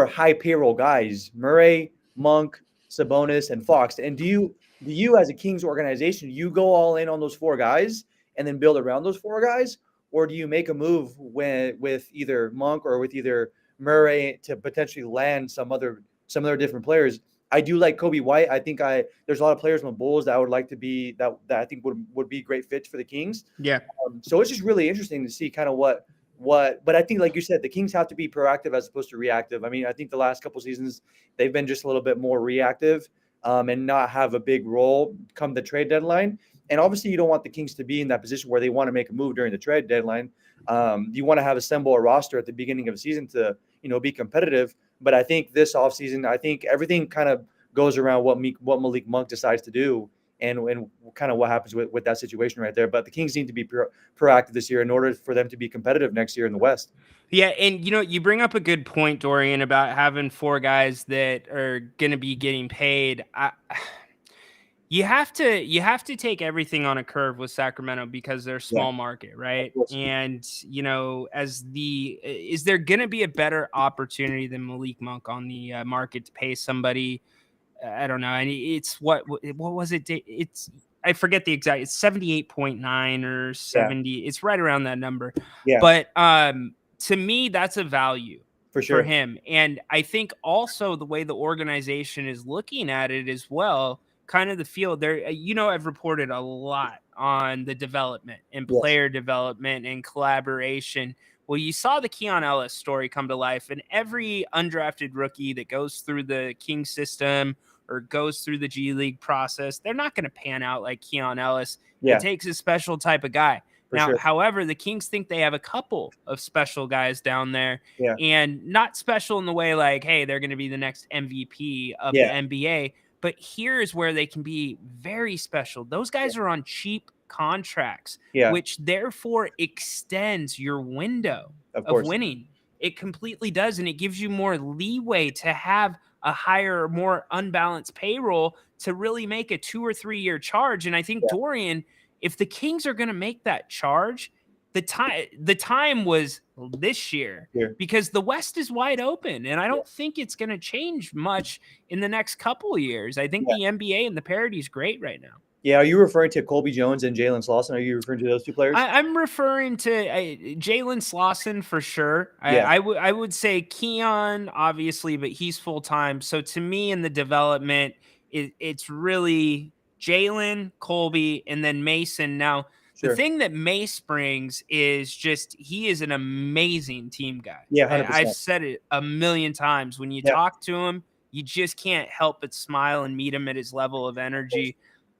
high payroll guys: Murray, Monk, Sabonis, and Fox. And do you as a Kings organization, you go all in on those 4 guys and then build around those 4 guys? Or do you make a move with either Monk or with either Murray to potentially land some other different players? I do like Kobe White. I think there's a lot of players on the Bulls that I would like to be that I think would be great fits for the Kings. Yeah. So it's just really interesting to see kind of what. But I think, like you said, the Kings have to be proactive as opposed to reactive. I mean, I think the last couple seasons they've been just a little bit more reactive and not have a big role come the trade deadline. And obviously, you don't want the Kings to be in that position where they want to make a move during the trade deadline. You want to have assemble a roster at the beginning of the season to be competitive. But I think this offseason, I think everything kind of goes around what Malik Monk decides to do and kind of what happens with that situation right there. But the Kings need to be proactive this year in order for them to be competitive next year in the West. Yeah, and you bring up a good point, Dorian, about having 4 guys that are going to be getting paid. You have to take everything on a curve with Sacramento because they're small market, right? And is there going to be a better opportunity than Malik Monk on the market to pay somebody? I don't know. And it's what was it? I forget the exact. It's 78.9 or 70. Yeah. It's right around that number. Yeah. But to me, that's a value for sure for him. And I think also the way the organization is looking at it as well. Kind of the field there, I've reported a lot on the development and player development and collaboration. Well, you saw the Keon Ellis story come to life, and every undrafted rookie that goes through the King system or goes through the G League process, they're not going to pan out like Keon Ellis. It takes a special type of guy. However, the Kings think they have a couple of special guys down there, and not special in the way like, hey, they're going to be the next MVP of the NBA. But here's where they can be very special. Those guys are on cheap contracts, which therefore extends your window of winning. It completely does. And it gives you more leeway to have a higher, more unbalanced payroll to really make a 2 or 3 year charge. And I think, Dorian, if the Kings are going to make that charge, the time was this year because the West is wide open, and I don't think it's going to change much in the next couple of years. I think the NBA and the parity is great right now. Yeah, are you referring to Colby Jones and Jalen Slauson? Are you referring to those 2 players? I'm referring to Jalen Slauson for sure. I would say Keon, obviously, but he's full time. So to me, in the development, it's really Jalen, Colby, and then Mason. Now, the thing that Mace brings is just he is an amazing team guy. Yeah, 100%. I've said it a million times. When you talk to him, you just can't help but smile and meet him at his level of energy.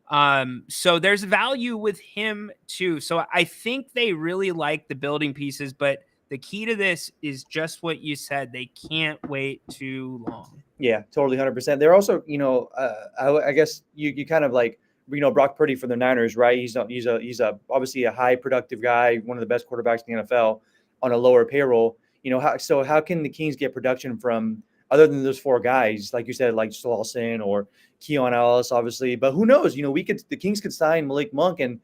So there's value with him too. So I think they really like the building pieces, but the key to this is just what you said. They can't wait too long. Yeah, totally 100%. They're also, I guess you kind of like, Brock Purdy for the Niners, right? He's obviously a high productive guy, one of the best quarterbacks in the NFL on a lower payroll. How can the Kings get production from other than those 4 guys, like you said, like Slauson or Keon Ellis, obviously? But who knows? The Kings could sign Malik Monk and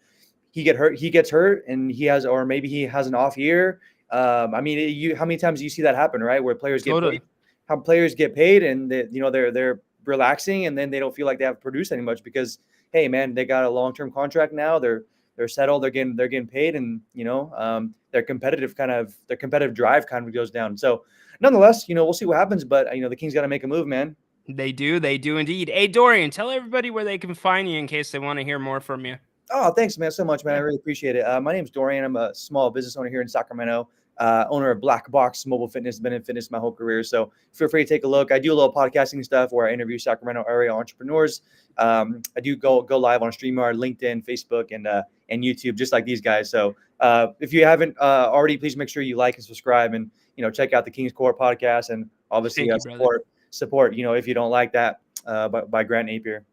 he gets hurt, and or maybe he has an off year. How many times do you see that happen, right? Where players get paid, and they're relaxing, and then they don't feel like they have to produce any much because, hey man, they got a long-term contract now. They're settled. They're getting paid, and their competitive drive kind of goes down. So nonetheless, we'll see what happens. But the Kings got to make a move, man. They do indeed. Hey, Dorian, tell everybody where they can find you in case they want to hear more from you. Oh, thanks, man, so much, man. I really appreciate it. My name's Dorian. I'm a small business owner here in Sacramento. Owner of Black Box Mobile Fitness, been in fitness my whole career. So feel free to take a look. I do a little podcasting stuff where I interview Sacramento area entrepreneurs. I do go live on StreamYard, LinkedIn, Facebook, and YouTube, just like these guys. So if you haven't already, please make sure you like and subscribe, and check out the King's Court podcast, and obviously support. If you don't like that, by Grant Napier.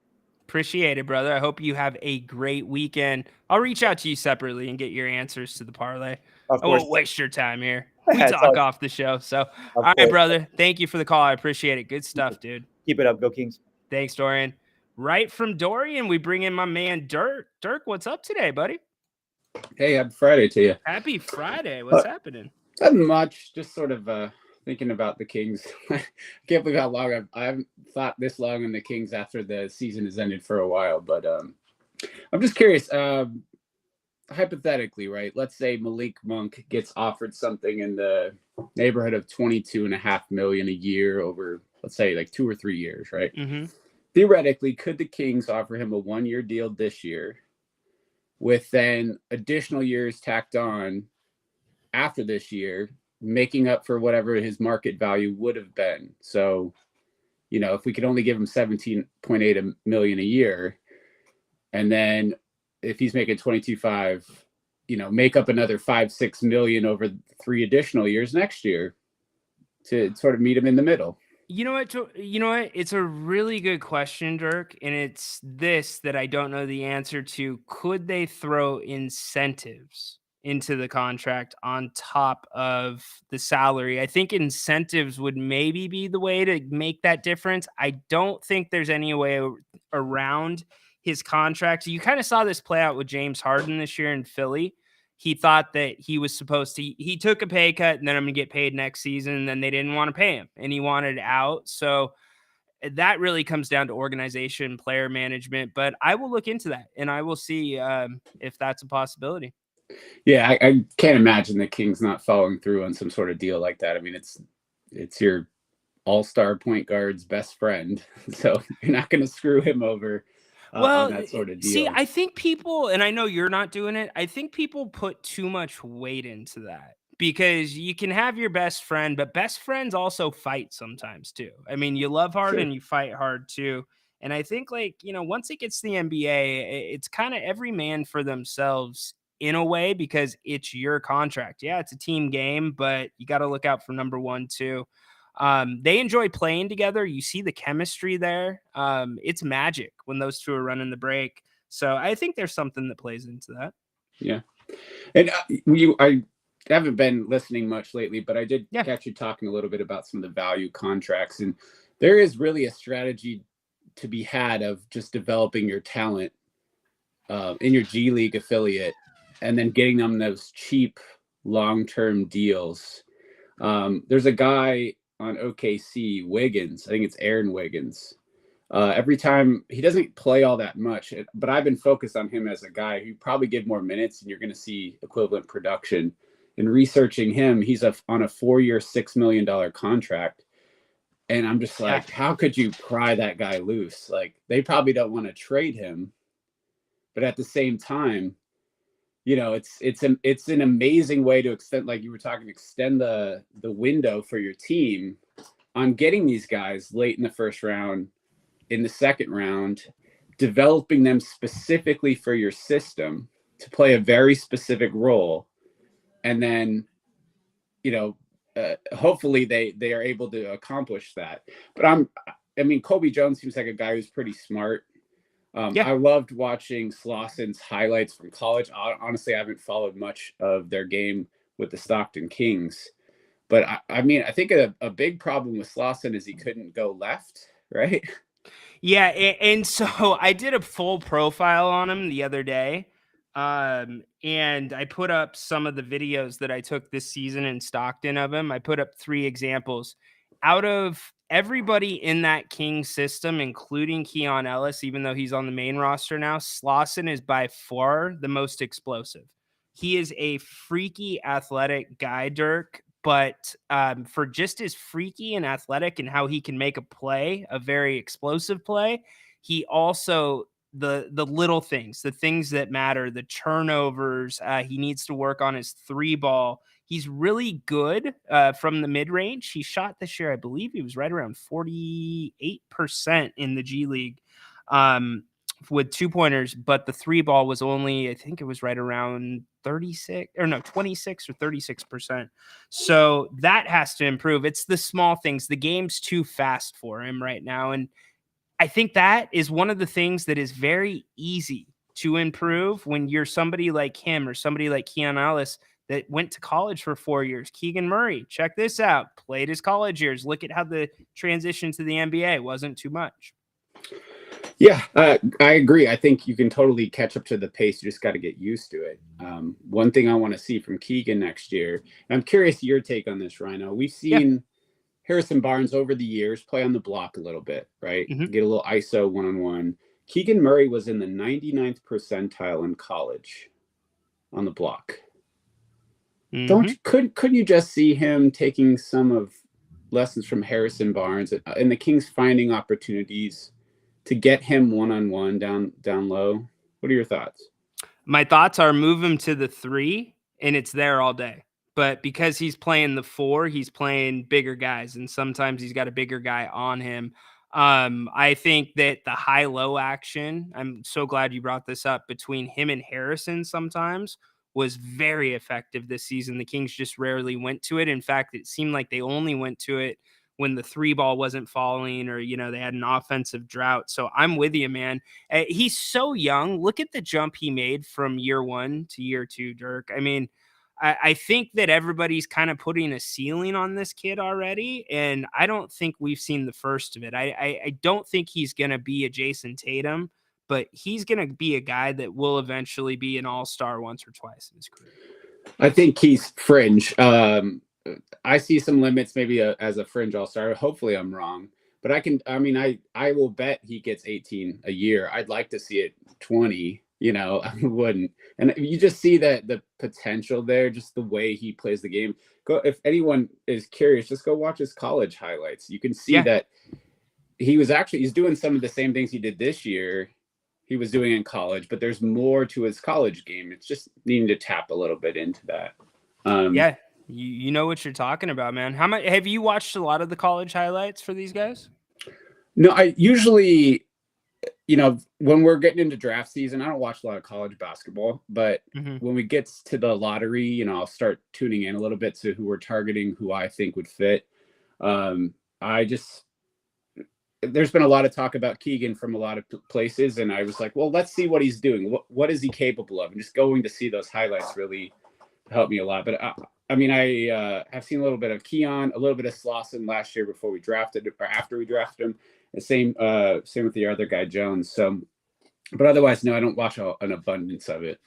Appreciate it, brother. I hope you have a great weekend. I'll reach out to you separately and get your answers to the parlay. I won't waste your time here. We talk off the show. So, all right, brother. Thank you for the call. I appreciate it. Good stuff, dude. Keep it up. Go Kings. Thanks, Dorian. Right from Dorian, we bring in my man, Dirk. Dirk, what's up today, buddy? Hey, happy Friday to you. Happy Friday. What's happening? Nothing much. Just sort of thinking about the Kings. I can't believe how long I haven't thought this long in the Kings after the season has ended for a while. But I'm just curious, hypothetically, right? Let's say Malik Monk gets offered something in the neighborhood of $22.5 million a year over let's say like 2 or 3 years, right? Mm-hmm. Theoretically, could the Kings offer him a 1-year deal this year with then additional years tacked on after this year, making up for whatever his market value would have been? So, you know, if we could only give him 17.8 million a year, and then if he's making 22.5, you know, make up another 5-6 million over 3 additional years next year to sort of meet him in the middle. You know what? It's a really good question, Dirk, and it's this that I don't know the answer to. Could they throw incentives into the contract on top of the salary? I think incentives would maybe be the way to make that difference. I don't think there's any way around his contract. You kind of saw this play out with James Harden this year in Philly. He thought that he was supposed to, he took a pay cut and then I'm going to get paid next season. And then they didn't want to pay him and he wanted out. So that really comes down to organization, player management, but I will look into that and I will see if that's a possibility. Yeah. I can't imagine the Kings not following through on some sort of deal like that. I mean, it's your all-star point guard's best friend. So you're not going to screw him over. On that sort of deal. See, I think people, and I know you're not doing it, I think people put too much weight into that because you can have your best friend, but best friends also fight sometimes too. I mean, you love hard and you fight hard too. And I think, like, you know, once it gets to the NBA, it's kind of every man for themselves in a way because it's your contract. Yeah, it's a team game, but you got to look out for number one too. They enjoy playing together. You see the chemistry there. It's magic when those two are running the break. So I think there's something that plays into that. Yeah. And I haven't been listening much lately, but I did catch you talking a little bit about some of the value contracts. And there is really a strategy to be had of just developing your talent in your G League affiliate and then getting them those cheap long-term deals. There's a guy on OKC, Wiggins. I think it's Aaron Wiggins. Every time he doesn't play all that much, but I've been focused on him as a guy who probably give more minutes and you're going to see equivalent production. In researching him, he's on a 4-year, $6 million contract. And I'm just like, how could you pry that guy loose? Like, they probably don't want to trade him. But at the same time, you know, it's an amazing way to extend, like you were talking, extend the window for your team on getting these guys late in the first round, in the second round, developing them specifically for your system to play a very specific role. And then, you know, hopefully they are able to accomplish that. But I mean, Colby Jones seems like a guy who's pretty smart. I loved watching Slosson's highlights from college. Honestly, I haven't followed much of their game with the Stockton Kings. But I mean, I think a big problem with Slosson is he couldn't go left, right? Yeah, and so I did a full profile on him the other day. And I put up some of the videos that I took this season in Stockton of him. I put up 3 examples. Out of everybody in that Kings system, including Keon Ellis, even though he's on the main roster now, Slosson is by far the most explosive. He is a freaky athletic guy, Dirk, but for just as freaky and athletic and how he can make a play, a very explosive play, he also the little things, the things that matter, the turnovers. He needs to work on his 3-ball. He's really good from the mid-range. He shot this year, I believe he was right around 48% in the G League with 2-pointers, but the 3-ball was only, I think it was right around 26 or 36%. So that has to improve. It's the small things. The game's too fast for him right now. And I think that is one of the things that is very easy to improve when you're somebody like him or somebody like Keon Ellis that went to college for 4 years. Keegan Murray, check this out, played his college years. Look at how the transition to the NBA wasn't too much. Yeah, I agree. I think you can totally catch up to the pace. You just got to get used to it. One thing I want to see from Keegan next year, and I'm curious your take on this, Rhino. We've seen Harrison Barnes over the years play on the block a little bit, right? Mm-hmm. Get a little ISO one-on-one. Keegan Murray was in the 99th percentile in college on the block. Mm-hmm. Couldn't you just see him taking some of lessons from Harrison Barnes and the Kings finding opportunities to get him one-on-one down low. What are your thoughts? My thoughts are move him to the 3 and it's there all day. But because he's playing the 4, he's playing bigger guys, and sometimes he's got a bigger guy on him. I think that the high-low action, I'm so glad you brought this up, between him and Harrison sometimes was very effective this season. The Kings just rarely went to it. In fact, it seemed like they only went to it when the 3 ball wasn't falling, or, they had an offensive drought. So I'm with you, man. He's so young. Look at the jump he made from year 1 to year 2, Dirk. I mean, I think that everybody's kind of putting a ceiling on this kid already, and I don't think we've seen the first of it. I don't think he's going to be a Jason Tatum, but he's going to be a guy that will eventually be an all-star once or twice in his career. I think he's fringe. I see some limits maybe as a fringe all-star. Hopefully I'm wrong, but I will bet he gets 18 a year. I'd like to see it 20, I wouldn't. And you just see that the potential there, just the way he plays the game. If anyone is curious, just go watch his college highlights. You can see that he's doing some of the same things he did this year. He was doing in college, but there's more to his college game. It's just needing to tap a little bit into that. You know what you're talking about, man. How much have you watched a lot of the college highlights for these guys? No, I usually, when we're getting into draft season, I don't watch a lot of college basketball, but when we get to the lottery, I'll start tuning in a little bit to who we're targeting, who I think would fit. There's been a lot of talk about Keegan from a lot of places, and I was like, well, let's see what he's doing. What is he capable of? And just going to see those highlights really helped me a lot. But I have seen a little bit of Keon, a little bit of Slauson last year before we drafted or after we drafted him. The same with the other guy, Jones. So, but otherwise, no, I don't watch an abundance of it.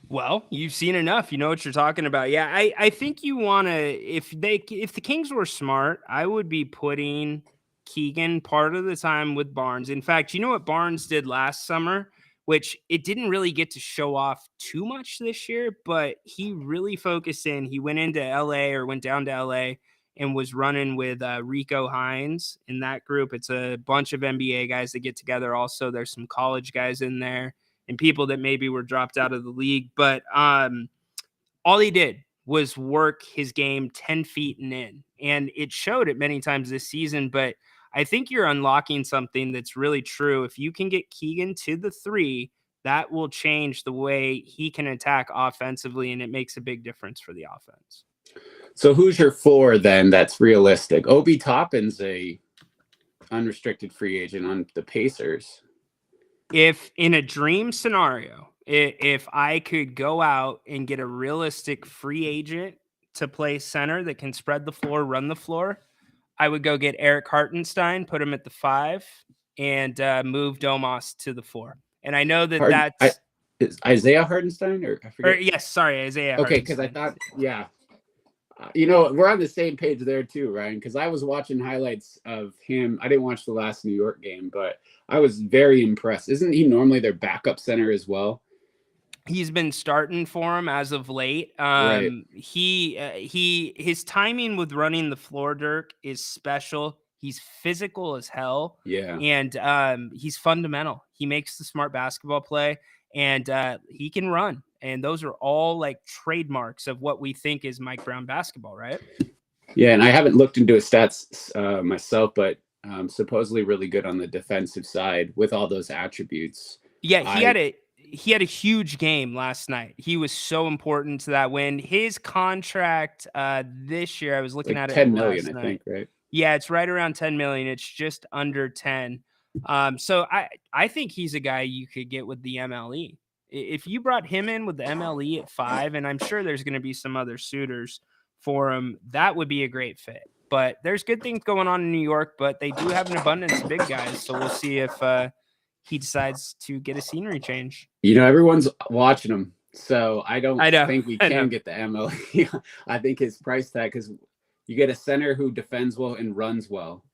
Well, you've seen enough. You know what you're talking about. Yeah, I think you want to, if the Kings were smart, I would be putting Keegan part of the time with Barnes. In fact, you know what Barnes did last summer, which it didn't really get to show off too much this year, but he really focused in. He went into LA or went down to LA and was running with Rico Hines in that group. It's a bunch of NBA guys that get together. Also, there's some college guys in there and people that maybe were dropped out of the league. But all he did was work his game 10 feet and in. And it showed it many times this season, but I think you're unlocking something that's really true. If you can get Keegan to the 3, that will change the way he can attack offensively, and it makes a big difference for the offense. So who's your 4 then that's realistic? Obi Toppin's a unrestricted free agent on the Pacers. If in a dream scenario, if I could go out and get a realistic free agent to play center that can spread the floor, run the floor, I would go get Eric Hartenstein, put him at the 5, and move Domas to the 4. And I know that is Isaiah Hartenstein or I forget. Yes, sorry, Isaiah. Okay, because I thought, we're on the same page there too, Ryan. Because I was watching highlights of him. I didn't watch the last New York game, but I was very impressed. Isn't he normally their backup center as well? He's been starting for him as of late. Right. His timing with running the floor, Dirk, is special. He's physical as hell. Yeah. And he's fundamental. He makes the smart basketball play, and he can run. And those are all like trademarks of what we think is Mike Brown basketball, right? Yeah, and I haven't looked into his stats myself, but supposedly really good on the defensive side with all those attributes. Yeah, he had a huge game last night. He was so important to that win. His contract this year, I was looking at it 10 million, I think, right? Yeah, it's right around 10 million. It's just under 10. So I think he's a guy you could get with the MLE. If you brought him in with the MLE at 5, and I'm sure there's going to be some other suitors for him, that would be a great fit. But there's good things going on in New York, but they do have an abundance of big guys. So we'll see if he decides to get a scenery change. Everyone's watching him. So I don't think we can get the MLE. I think his price tag, because you get a center who defends well and runs well.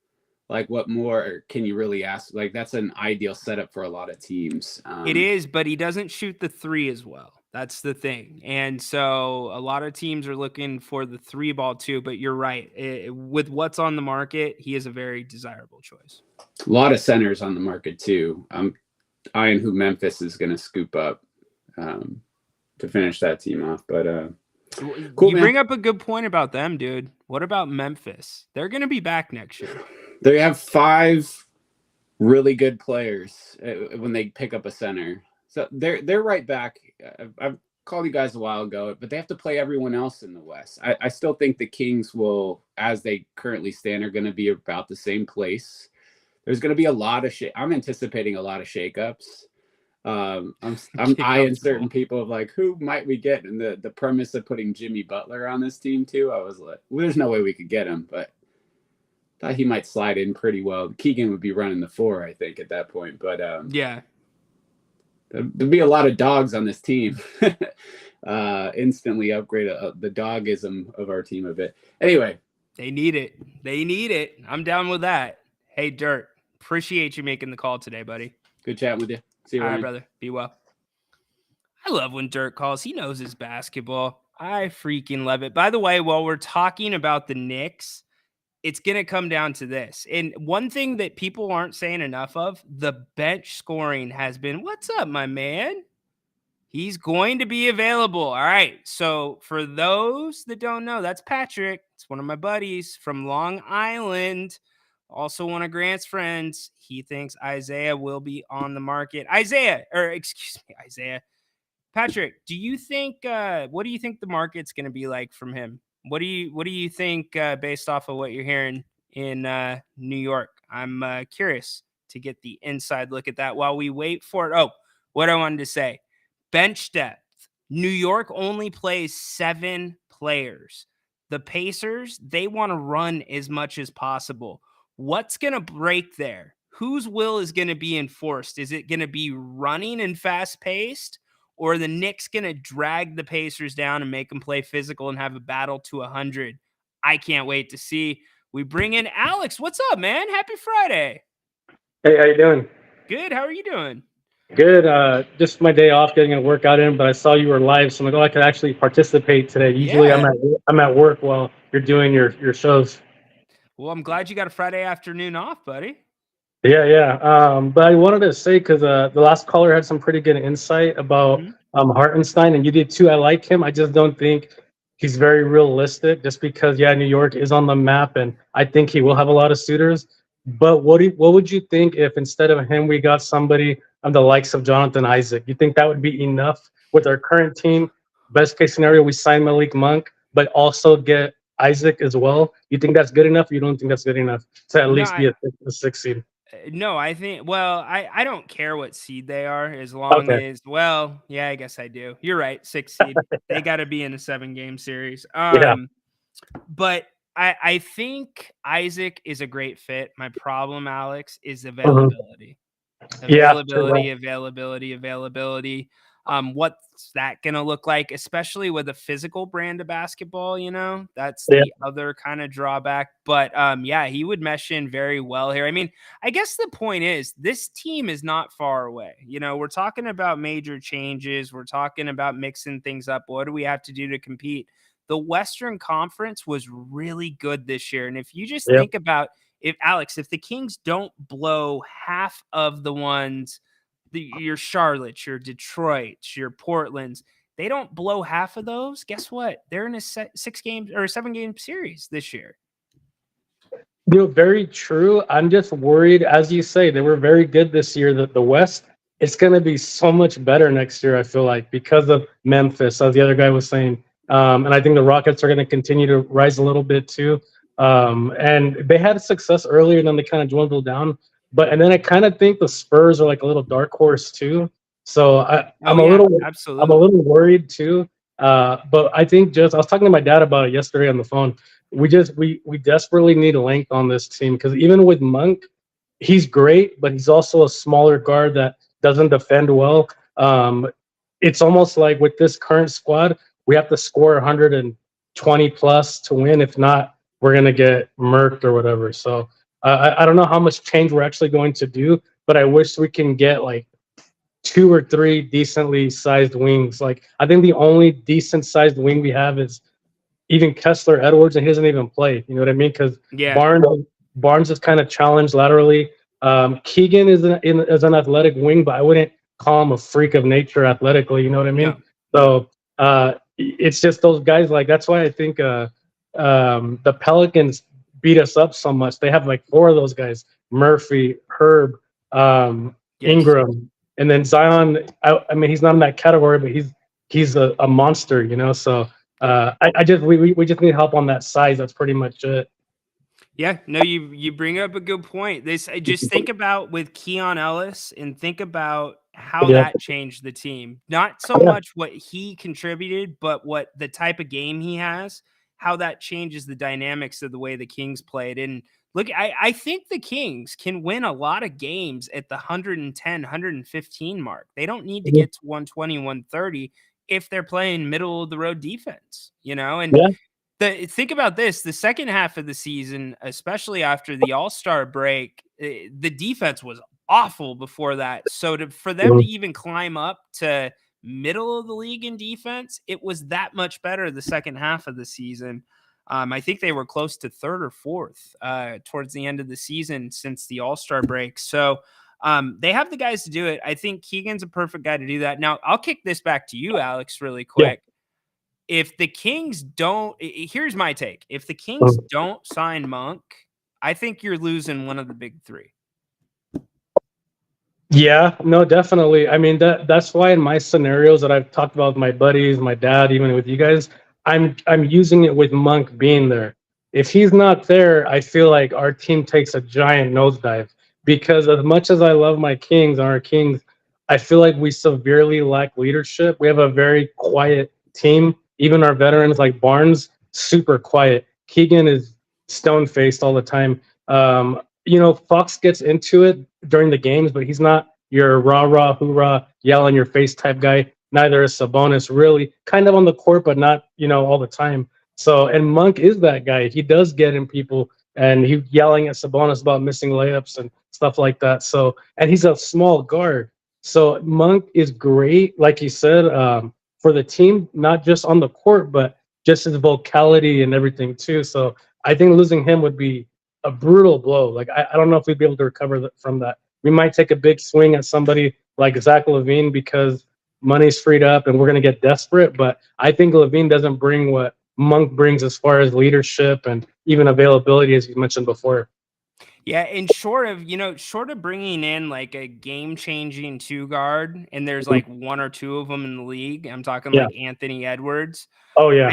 Like, what more can you really ask? Like, that's an ideal setup for a lot of teams. It is, but he doesn't shoot the 3 as well. That's the thing. And so a lot of teams are looking for the 3-ball too, but you're right. With what's on the market, he is a very desirable choice. A lot of centers on the market too. I'm eyeing who Memphis is going to scoop up to finish that team off. But cool, you man. bring up a good point about them, dude. What about Memphis? They're going to be back next year. They have 5 really good players when they pick up a center. So they're right back. I've called you guys a while ago, but they have to play everyone else in the West. I still think the Kings will, as they currently stand, are going to be about the same place. There's going to be a lot of I'm anticipating a lot of shakeups. I'm eyeing certain people of like, who might we get? And the premise of putting Jimmy Butler on this team too, I was like, well, there's no way we could get him, but thought he might slide in pretty well. Keegan would be running the 4, I think, at that point. But yeah. There'd be a lot of dogs on this team. Instantly upgrade the dogism of our team a bit. Anyway. They need it. They need it. I'm down with that. Hey, Dirt. Appreciate you making the call today, buddy. Good chatting with you. See you, all right, Ryan. brother. Be well. I love when Dirt calls. He knows his basketball. I freaking love it. By the way, while we're talking about the Knicks, it's going to come down to this. And one thing that people aren't saying enough of, the bench scoring has been, what's up, my man? He's going to be available. All right. So for those that don't know, that's Patrick. It's one of my buddies from Long Island. Also one of Grant's friends. He thinks Isaiah will be on the market. Isaiah. Patrick, do you think, what do you think the market's going to be like from him? What do you think based off of what you're hearing in New York? I'm curious to get the inside look at that while we wait for it. Oh, what I wanted to say, bench depth. New York only plays 7 players. The Pacers, they want to run as much as possible. What's going to break there? Whose will is going to be enforced? Is it going to be running and fast-paced? Or are the Knicks going to drag the Pacers down and make them play physical and have a battle to 100? I can't wait to see. We bring in Alex. What's up, man? Happy Friday. Hey, how you doing? Good. How are you doing? Good. Just my day off, getting a workout in, but I saw you were live, so I'm like, oh, I could actually participate today. Usually Yeah. I'm at work while you're doing your shows. Well, I'm glad you got a Friday afternoon off, buddy. Yeah. But I wanted to say, because the last caller had some pretty good insight about Hartenstein, and you did too. I like him. I just don't think he's very realistic, just because, New York is on the map, and I think he will have a lot of suitors. But what would you think if instead of him, we got somebody of the likes of Jonathan Isaac? You think that would be enough with our current team? Best case scenario, we sign Malik Monk, but also get Isaac as well. You think that's good enough? You don't think that's good enough to at least be a 6 seed? No, I think, I don't care what seed they are as long as, I guess I do. You're right. 6 seed. They got to be in a 7-game series. But I think Isaac is a great fit. My problem, Alex, is availability. Availability. What's that going to look like, especially with a physical brand of basketball? That's the other kind of drawback. But he would mesh in very well here. I mean, I guess the point is this team is not far away. We're talking about major changes. We're talking about mixing things up. What do we have to do to compete? The Western Conference was really good this year. And if you just think about if the Kings don't blow half of the ones, your Charlotte, your Detroit, your Portland's, they don't blow half of those. Guess what? They're in a 6-game or 7-game series this year. Very true. I'm just worried, as you say, they were very good this year. That the West, it's going to be so much better next year. I feel like because of Memphis, as the other guy was saying, and I think the Rockets are going to continue to rise a little bit too. And they had success earlier, and then they kind of dwindled down. And then I kind of think the Spurs are like a little dark horse too. So I'm a little worried too. But I think I was talking to my dad about it yesterday on the phone. We desperately need length on this team, because even with Monk, he's great, but he's also a smaller guard that doesn't defend well. It's almost like with this current squad, we have to score 120 plus to win. If not, we're going to get murked or whatever. So I don't know how much change we're actually going to do, but I wish we can get like 2 or 3 decently sized wings. Like I think the only decent sized wing we have is even Kessler Edwards, and he doesn't even play. You know what I mean? Because Yeah. Barnes is kind of challenged laterally. Keegan is an athletic wing, but I wouldn't call him a freak of nature athletically. You know what I mean? No. So it's just those guys. Like that's why I think the Pelicans beat us up so much. They have like 4 of those guys: Murphy, Herb, Ingram, and then Zion. I mean, he's not in that category, but he's a monster. You know, so. We just need help on that size. That's pretty much it. Yeah, no, you bring up a good point. Just think about with Keon Ellis and think about how that changed the team. Not so much what he contributed, but what the type of game he has, how that changes the dynamics of the way the Kings played. And look, I think the Kings can win a lot of games at the 110, 115 mark. They don't need to get to 120, 130 if they're playing middle of the road defense, you know? And think about this, the second half of the season, especially after the All-Star break, the defense was awful before that. So for them to even climb up to middle of the league in defense, it was that much better the second half of the season. I think they were close to 3rd or 4th towards the end of the season since the All-Star break. So they have the guys to do it. I think Keegan's a perfect guy to do that. Now, I'll kick this back to you, Alex, really quick. If the Kings don't, here's my take. If the Kings don't sign Monk, I think you're losing one of the big 3. Yeah, no, definitely. I mean, that's why in my scenarios that I've talked about with my buddies, my dad, even with you guys, I'm using it with Monk being there. If he's not there, I feel like our team takes a giant nosedive. Because as much as I love my Kings and our Kings, I feel like we severely lack leadership. We have a very quiet team. Even our veterans like Barnes, super quiet. Keegan is stone-faced all the time. You know, Fox gets into it during the games, but he's not your rah-rah, hoorah, yell in your face type guy. Neither is Sabonis, really. Kind of on the court, but not, you know, all the time. So, and Monk is that guy. He does get in people, and he's yelling at Sabonis about missing layups and stuff like that. So, and he's a small guard. So Monk is great, like you said, for the team, not just on the court, but just his vocality and everything too. So I think losing him would be a brutal blow. Like, I don't know if we'd be able to recover from that. We might take a big swing at somebody like Zach LaVine because money's freed up and we're going to get desperate. But I think LaVine doesn't bring what Monk brings as far as leadership and even availability, as you mentioned before. Yeah, and short of bringing in like a game-changing 2 guard, and there's like 1 or 2 of them in the league. I'm talking like Anthony Edwards. Oh yeah.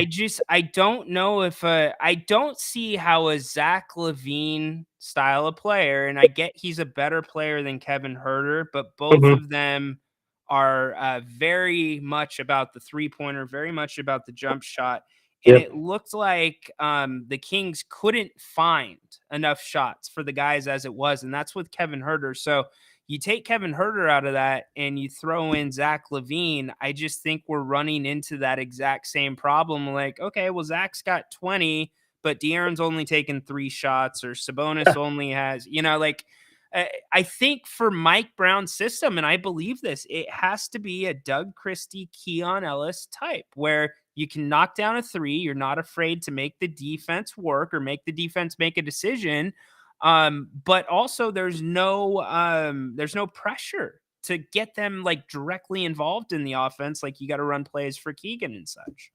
I don't know if I don't see how a Zach LaVine style of player, and I get he's a better player than Kevin Huerter, but both of them are very much about the 3-pointer, very much about the jump shot. And it looked like the Kings couldn't find enough shots for the guys as it was. And that's with Kevin Huerter. So you take Kevin Huerter out of that and you throw in Zach LaVine. I just think we're running into that exact same problem. Like, okay, well, Zach's got 20, but De'Aaron's only taken 3 shots, or Sabonis only has, you know, like, I think for Mike Brown's system, and I believe this, it has to be a Doug Christie, Keon Ellis type where you can knock down a 3. You're not afraid to make the defense work or make the defense make a decision. But also there's no pressure to get them like directly involved in the offense. Like you got to run plays for Keegan and such.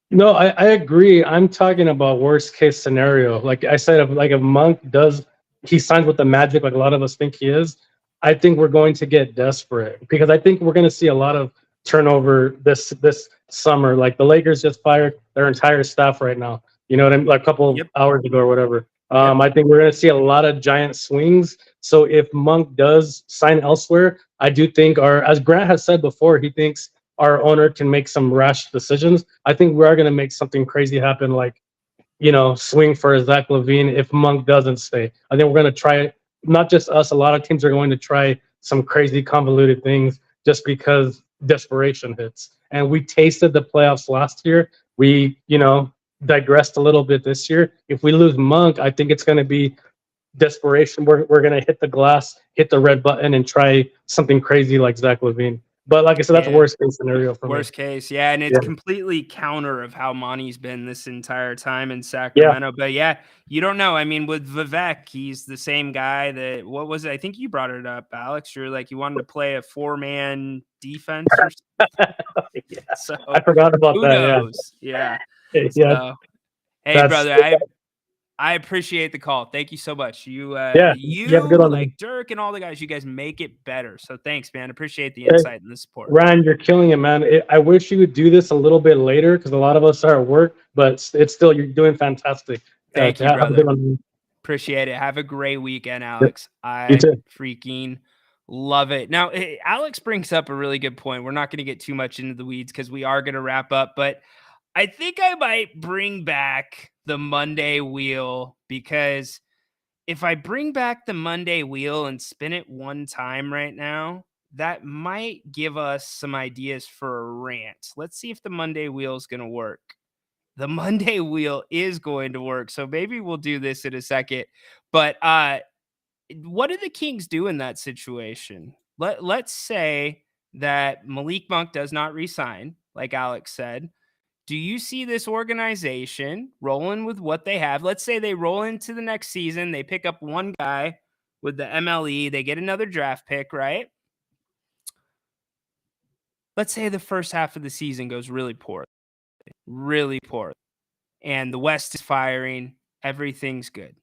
No, I agree. I'm talking about worst case scenario. Like I said, if Monk he signs with the Magic, like a lot of us think he is, I think we're going to get desperate because I think we're going to see a lot of turnover this summer. Like the Lakers just fired their entire staff right now. You know what I mean? Like a couple of hours ago or whatever. I think we're going to see a lot of giant swings. So if Monk does sign elsewhere, I do think as Grant has said before, he thinks our owner can make some rash decisions. I think we are going to make something crazy happen, like, you know, swing for Zach LaVine if Monk doesn't stay. I think we're going to try, not just us, a lot of teams are going to try some crazy convoluted things just because desperation hits. And we tasted the playoffs last year. We, digressed a little bit this year. If we lose Monk, I think it's going to be desperation, we're gonna hit the glass, hit the red button, and try something crazy like Zach LaVine. But like I said, that's Yeah. worst case scenario for me. Worst case, yeah, and it's Yeah. completely counter of how Monty's been this entire time in Sacramento. But yeah, you don't know. I mean, with Vivek, he's the same guy that what was it? I think you brought it up, Alex. You're like you wanted to play a 4-man defense or something. So I forgot about who that. knows? Yeah. Yeah. So, hey, That's- brother, I appreciate the call. Thank you so much. You have a good one, like Dirk and all the guys, you guys make it better. So thanks, man. Appreciate the insight and the support. Ryan, you're killing it, man. I wish you would do this a little bit later because a lot of us are at work, but it's still, you're doing fantastic. Thank you, have a brother. good one. Appreciate it. Have a great weekend, Alex. You I too. freaking love it. Now, Alex brings up a really good point. We're not going to get too much into the weeds because we are going to wrap up, but I think I might bring back the Monday wheel, because if I bring back the Monday wheel and spin it one time right now, that might give us some ideas for a rant. Let's see if the Monday wheel is going to work. The Monday wheel is going to work. So maybe we'll do this in a second. But what do the Kings do in that situation? Let's say that Malik Monk does not resign, like Alex said. Do you see this organization rolling with what they have? Let's say they roll into the next season. They pick up one guy with the MLE. They get another draft pick, right? Let's say the first half of the season goes really poor. Really poor. And the West is firing. Everything's good.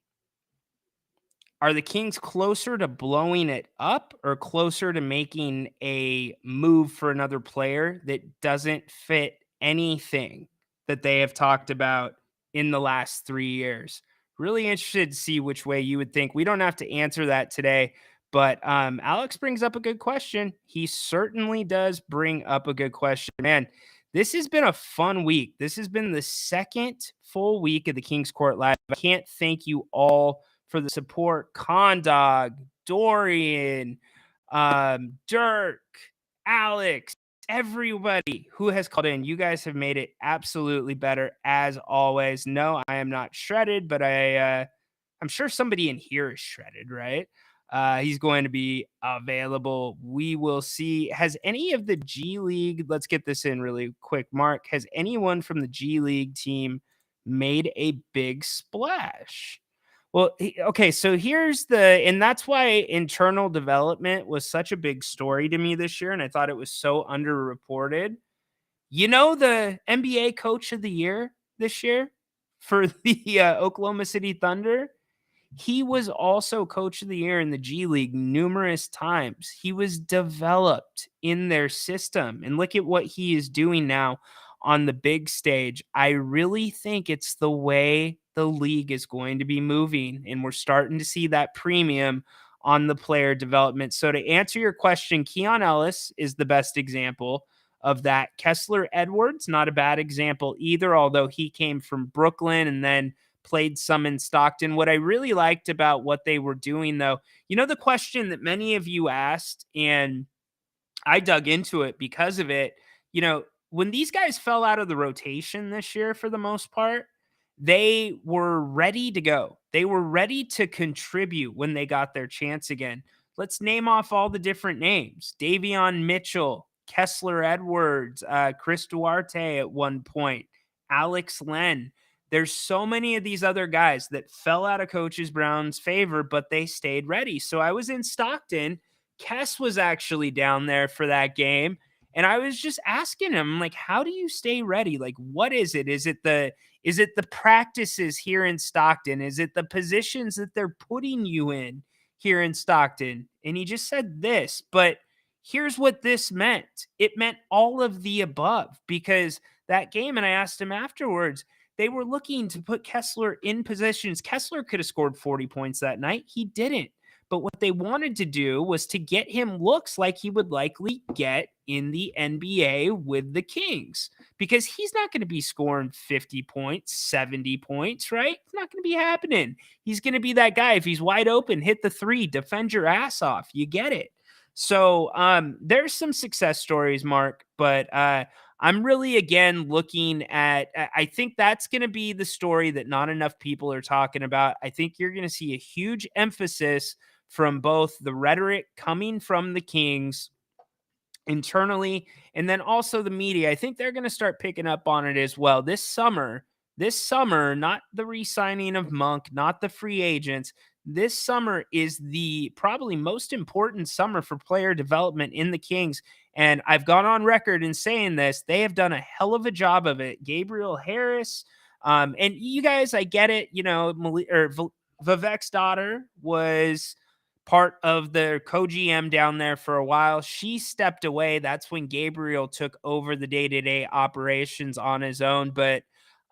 Are the Kings closer to blowing it up or closer to making a move for another player that doesn't fit anything that they have talked about in the last 3 years? Really interested to see which way you would think. We don't have to answer that today, but Alex brings up a good question. He certainly does bring up a good question. Man, this has been a fun week. This has been the second full week of the Kings Court Live. I can't thank you all for the support. Condog, Dorian, Dirk, Alex, everybody who has called in. You guys have made it absolutely better as always. No, I am not shredded, but I'm sure somebody in here is shredded, right? He's going to be available. We will see. Has any of the G League, let's get this in really quick, Mark, has anyone from the G League team made a big splash? Well, okay, so and that's why internal development was such a big story to me this year, and I thought it was so underreported. You know, the NBA Coach of the Year this year for the Oklahoma City Thunder, he was also Coach of the Year in the G League numerous times. He was developed in their system, and look at what he is doing now on the big stage. I really think it's the way the league is going to be moving, and we're starting to see that premium on the player development. So to answer your question, Keon Ellis is the best example of that. Kessler Edwards, not a bad example either, although he came from Brooklyn and then played some in Stockton. What I really liked about what they were doing, though, you know, the question that many of you asked, and I dug into it because of it, you know, when these guys fell out of the rotation this year, for the most part, they were ready to go. They were ready to contribute when they got their chance again. Let's name off all the different names. Davion Mitchell, Kessler Edwards, Chris Duarte at one point, Alex Len. There's so many of these other guys that fell out of Coach Brown's favor, but they stayed ready. So I was in Stockton. Kess was actually down there for that game. And I was just asking him, like, how do you stay ready? Like, what is it? Is it the practices here in Stockton? Is it the positions that they're putting you in here in Stockton? And he just said this, but here's what this meant. It meant all of the above, because that game, and I asked him afterwards, they were looking to put Kessler in positions. Kessler could have scored 40 points that night. He didn't. But what they wanted to do was to get him looks like he would likely get in the NBA with the Kings, because he's not going to be scoring 50 points, 70 points, right? It's not going to be happening. He's going to be that guy. If he's wide open, hit the three, defend your ass off. You get it. So there's some success stories, Mark, but I'm really, again, looking at, I think that's going to be the story that not enough people are talking about. I think you're going to see a huge emphasis from both the rhetoric coming from the Kings internally and then also the media. I think they're going to start picking up on it as well. This summer, not the re-signing of Monk, not the free agents. This summer is the probably most important summer for player development in the Kings. And I've gone on record in saying this. They have done a hell of a job of it. Gabriel Harris, and you guys, I get it. You know, Vivek's daughter was part of the co-GM down there for a while. She stepped away. That's when Gabriel took over the day-to-day operations on his own. But,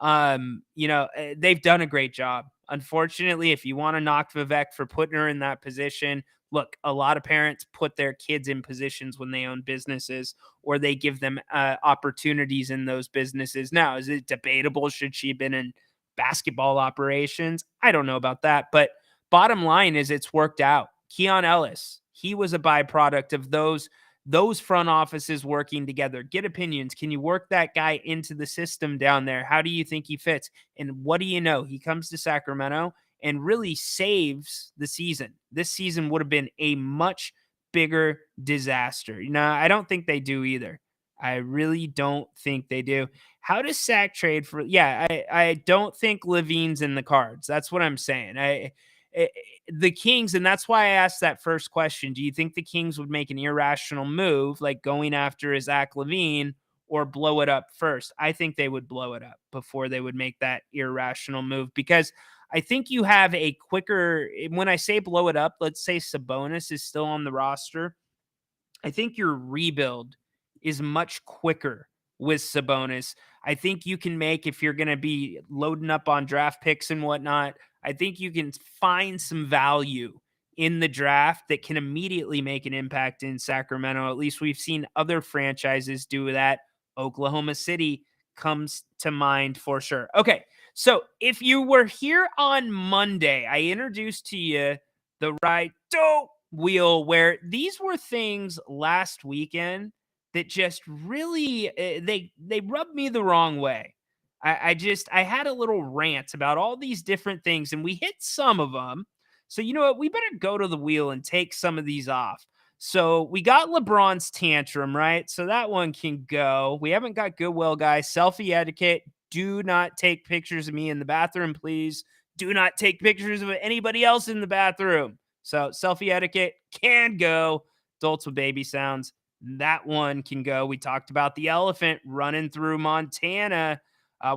they've done a great job. Unfortunately, if you want to knock Vivek for putting her in that position, look, a lot of parents put their kids in positions when they own businesses or they give them opportunities in those businesses. Now, is it debatable? Should she have been in basketball operations? I don't know about that. But bottom line is it's worked out. Keon Ellis, he was a byproduct of those front offices working together. Get opinions. Can you work that guy into the system down there? How do you think he fits? And what do you know? He comes to Sacramento and really saves the season. This season would have been a much bigger disaster. I don't think they do either. I really don't think they do. How does Sac trade for? Yeah, I don't think Levine's in the cards. That's what I'm saying. The Kings, and that's why I asked that first question. Do you think the Kings would make an irrational move like going after Zach LaVine or blow it up first? I think they would blow it up before they would make that irrational move because I think you have a quicker, when I say blow it up, let's say Sabonis is still on the roster. I think your rebuild is much quicker with Sabonis. I think you can make, if you're going to be loading up on draft picks and whatnot, I think you can find some value in the draft that can immediately make an impact in Sacramento. At least we've seen other franchises do that. Oklahoma City comes to mind for sure. Okay, so if you were here on Monday, I introduced to you the Right Wheel, where these were things last weekend that just really, they rubbed me the wrong way. I had a little rant about all these different things, and we hit some of them. So you know what? We better go to the wheel and take some of these off. So we got LeBron's tantrum, right? So that one can go. We haven't got Goodwill, guys. Selfie etiquette. Do not take pictures of me in the bathroom, please. Do not take pictures of anybody else in the bathroom. So selfie etiquette can go. Adults with baby sounds. That one can go. We talked about the elephant running through Montana.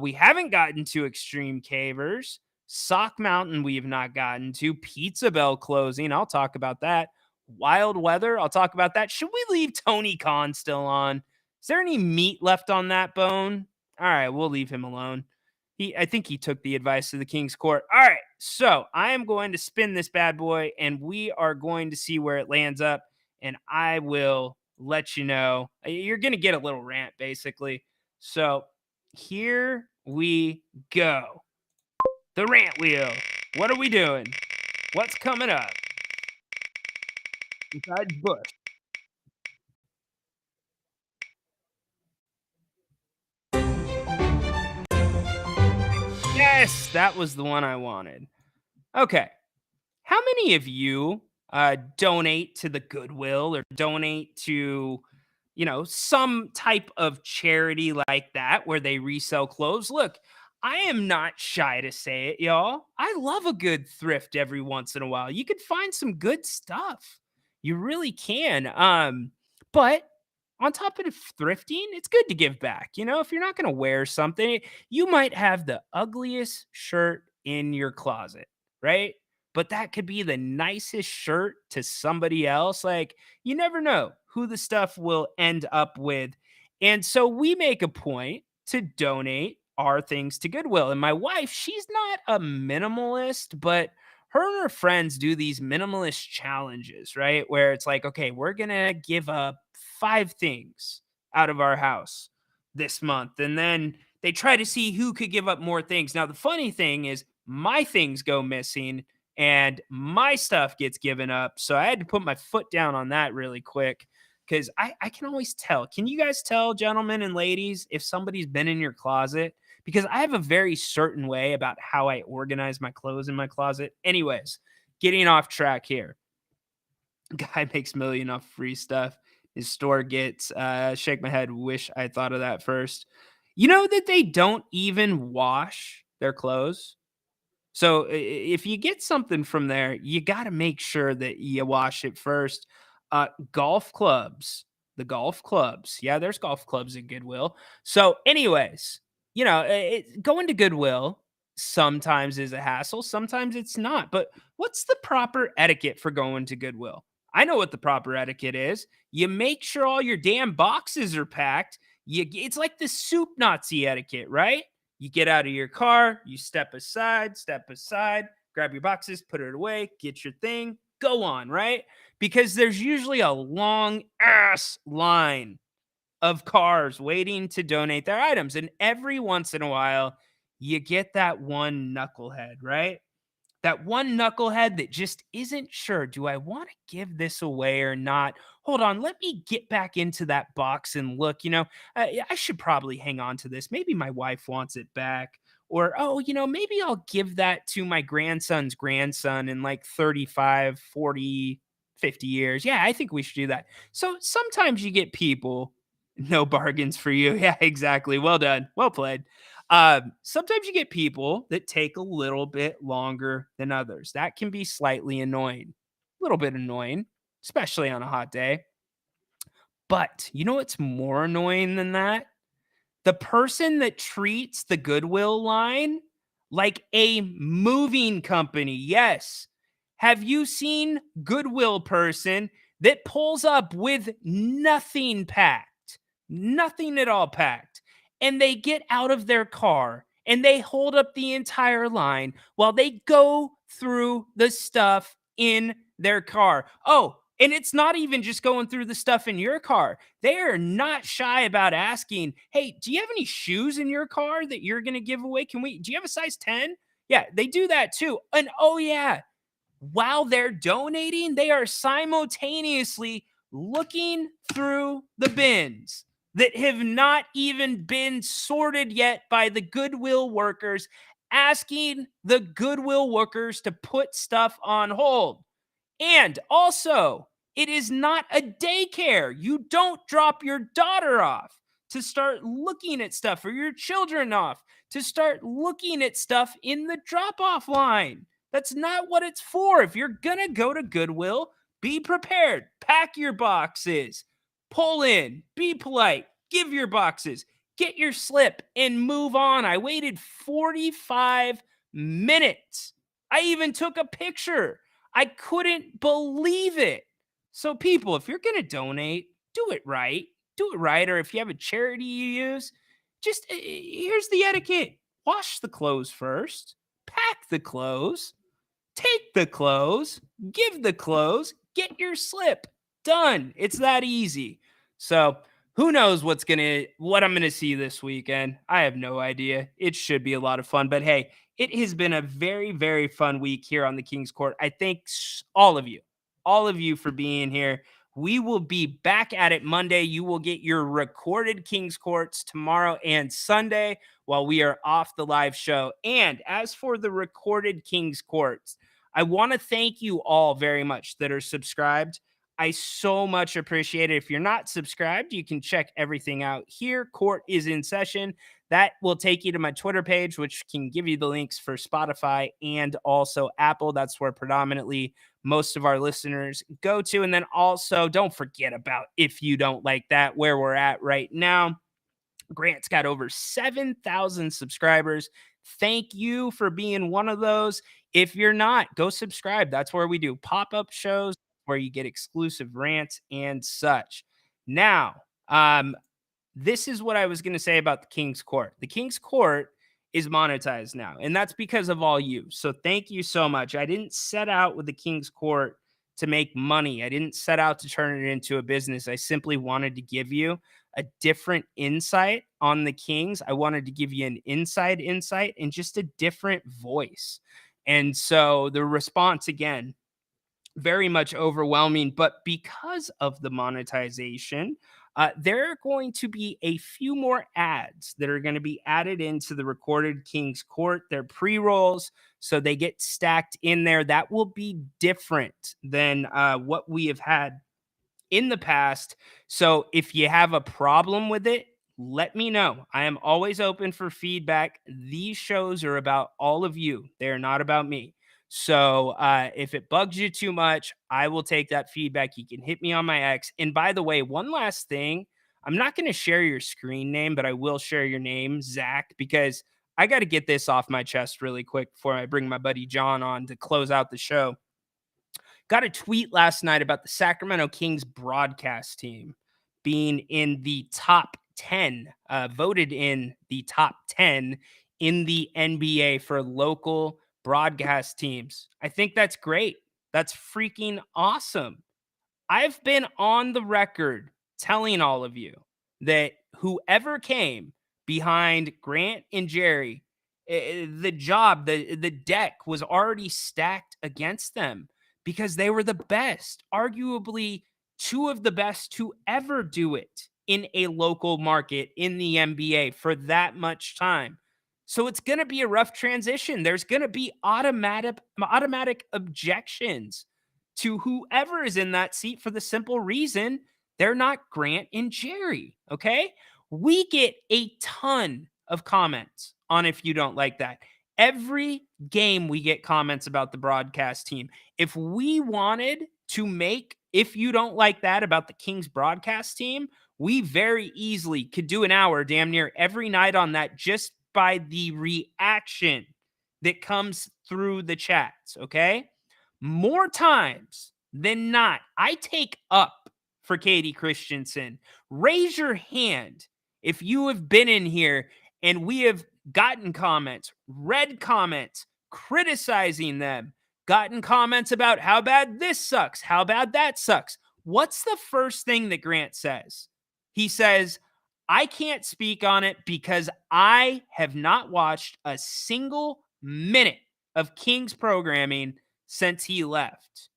We haven't gotten to Extreme Cavers. Sock Mountain we have not gotten to. Pizza Bell closing. I'll talk about that. Wild Weather. I'll talk about that. Should we leave Tony Khan still on? Is there any meat left on that bone? All right, we'll leave him alone. I think he took the advice of the King's Court. All right, so I am going to spin this bad boy, and we are going to see where it lands up, and I will let you know. You're going to get a little rant, basically. So here we go. The rant wheel. What are we doing? What's coming up? Besides Bush. Yes, that was the one I wanted. Okay. How many of you donate to the Goodwill or donate to, some type of charity like that where they resell clothes? Look, I am not shy to say it, y'all. I love a good thrift every once in a while. You can find some good stuff. You really can. But on top of thrifting, it's good to give back. If you're not going to wear something, you might have the ugliest shirt in your closet, right? But that could be the nicest shirt to somebody else. Like, you never know who the stuff will end up with. And so we make a point to donate our things to Goodwill. And my wife, she's not a minimalist, but her and her friends do these minimalist challenges, right? Where it's like, okay, we're going to give up 5 things out of our house this month. And then they try to see who could give up more things. Now, the funny thing is my things go missing and my stuff gets given up. So I had to put my foot down on that really quick because I can always tell. Can you guys tell, gentlemen and ladies, if somebody's been in your closet? Because I have a very certain way about how I organize my clothes in my closet. Anyways, getting off track here. Guy makes $1 million off free stuff. His store gets, shake my head, wish I thought of that first. You know that they don't even wash their clothes? So if you get something from there, you got to make sure that you wash it first. Golf clubs, the golf clubs. Yeah, there's golf clubs at Goodwill. So anyways, you know, going to Goodwill sometimes is a hassle. Sometimes it's not. But what's the proper etiquette for going to Goodwill? I know what the proper etiquette is. You make sure all your damn boxes are packed. It's like the soup Nazi etiquette, right? You get out of your car, you step aside, grab your boxes, put it away, get your thing, go on, right? Because there's usually a long ass line of cars waiting to donate their items. And every once in a while, you get that one knucklehead, right? That one knucklehead that just isn't sure, do I want to give this away or not? Hold on, let me get back into that box and look, you know, I should probably hang on to this. Maybe my wife wants it back. Or, oh, you know, maybe I'll give that to my grandson's grandson in like 35, 40, 50 years. Yeah, I think we should do that. So sometimes you get people, no bargains for you. Yeah, exactly. Well done. Well played. Sometimes you get people that take a little bit longer than others. That can be slightly annoying, a little bit annoying, especially on a hot day. But you know what's more annoying than that? The person that treats the Goodwill line like a moving company. Yes. Have you seen Goodwill person that pulls up with nothing packed? Nothing at all packed. And they get out of their car and they hold up the entire line while they go through the stuff in their car. Oh, and it's not even just going through the stuff in your car. They are not shy about asking, hey, do you have any shoes in your car that you're going to give away? Do you have a size 10? Yeah, they do that too. And oh yeah, while they're donating, they are simultaneously looking through the bins that have not even been sorted yet by the Goodwill workers, asking the Goodwill workers to put stuff on hold. And also, it is not a daycare. You don't drop your daughter off to start looking at stuff, or your children off to start looking at stuff in the drop-off line. That's not what it's for. If you're going to go to Goodwill, be prepared. Pack your boxes. Pull in. Be polite. Give your boxes. Get your slip and move on. I waited 45 minutes. I even took a picture. I couldn't believe it. So people, if you're going to donate, do it right. Do it right. Or if you have a charity you use, just here's the etiquette. Wash the clothes first. Pack the clothes. Take the clothes. Give the clothes. Get your slip. Done. It's that easy. So who knows what I'm going to see this weekend? I have no idea. It should be a lot of fun. But hey, it has been a very, very fun week here on the King's Court. I thank all of you for being here. We will be back at it Monday. You will get your recorded King's Courts tomorrow and Sunday while we are off the live show. And as for the recorded King's Courts, I want to thank you all very much that are subscribed. I so much appreciate it. If you're not subscribed, you can check everything out here. Court is in session. That will take you to my Twitter page, which can give you the links for Spotify and also Apple. That's where predominantly most of our listeners go to. And then also don't forget about If You Don't Like That, where we're at right now. Grant's got over 7,000 subscribers. Thank you for being one of those. If you're not, go subscribe. That's where we do pop-up shows, where you get exclusive rants and such. Now, this is what I was going to say about the King's Court. The King's Court is monetized now, and that's because of all you. So thank you so much. I didn't set out with the King's Court to make money. I didn't set out to turn it into a business. I simply wanted to give you a different insight on the Kings. I wanted to give you an inside insight and just a different voice. And so the response, again, very much overwhelming. But because of the monetization, there are going to be a few more ads that are going to be added into the recorded King's Court. They're pre-rolls, so they get stacked in there. That will be different than what we have had in the past. So if you have a problem with it, let me know. I am always open for feedback. These shows are about all of you. They're not about me. So if it bugs you too much, I will take that feedback. You can hit me on my X. And by the way, one last thing, I'm not going to share your screen name, but I will share your name, Zach, because I got to get this off my chest really quick before I bring my buddy John on to close out the show. Got a tweet last night about the Sacramento Kings broadcast team being in the top 10, voted in the top 10 in the NBA for local broadcast teams. I think that's great. That's freaking awesome. I've been on the record telling all of you that whoever came behind Grant and Jerry, the job, the deck was already stacked against them because they were the best, arguably two of the best to ever do it in a local market in the NBA for that much time. So it's going to be a rough transition. There's going to be automatic objections to whoever is in that seat for the simple reason they're not Grant and Jerry, okay? We get a ton of comments on if you don't like that. Every game we get comments about the broadcast team. If we wanted to make if you don't like that about the Kings broadcast team, we very easily could do an hour damn near every night on that just by the reaction that comes through the chats, okay? More times than not, I take up for Katie Christensen. Raise your hand if you have been in here and we have gotten comments, read comments, criticizing them, gotten comments about how bad this sucks, how bad that sucks. What's the first thing that Grant says? He says, I can't speak on it because I have not watched a single minute of Kings programming since he left.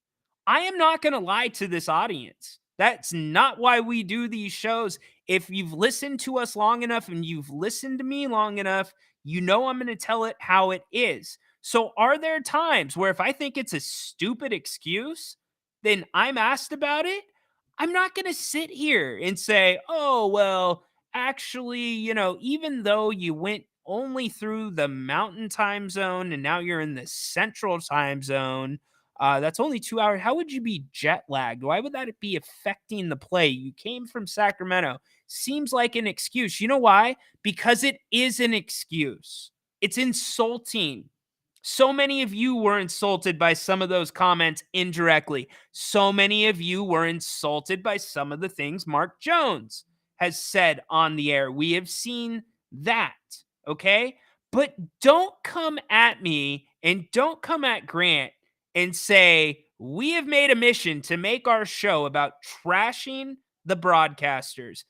I am not going to lie to this audience. That's not why we do these shows. If you've listened to us long enough and you've listened to me long enough, you know I'm going to tell it how it is. So are there times where if I think it's a stupid excuse, then I'm asked about it? I'm not going to sit here and say, oh, well, actually, you know, even though you went only through the mountain time zone and now you're in the central time zone, that's only 2 hours. How would you be jet lagged? Why would that be affecting the play? You came from Sacramento. Seems like an excuse. You know why? Because it is an excuse. It's insulting. So many of you were insulted by some of those comments indirectly. So many of you were insulted by some of the things Mark Jones has said on the air. We have seen that, okay? But don't come at me and don't come at Grant and say, we have made a mission to make our show about trashing the broadcasters.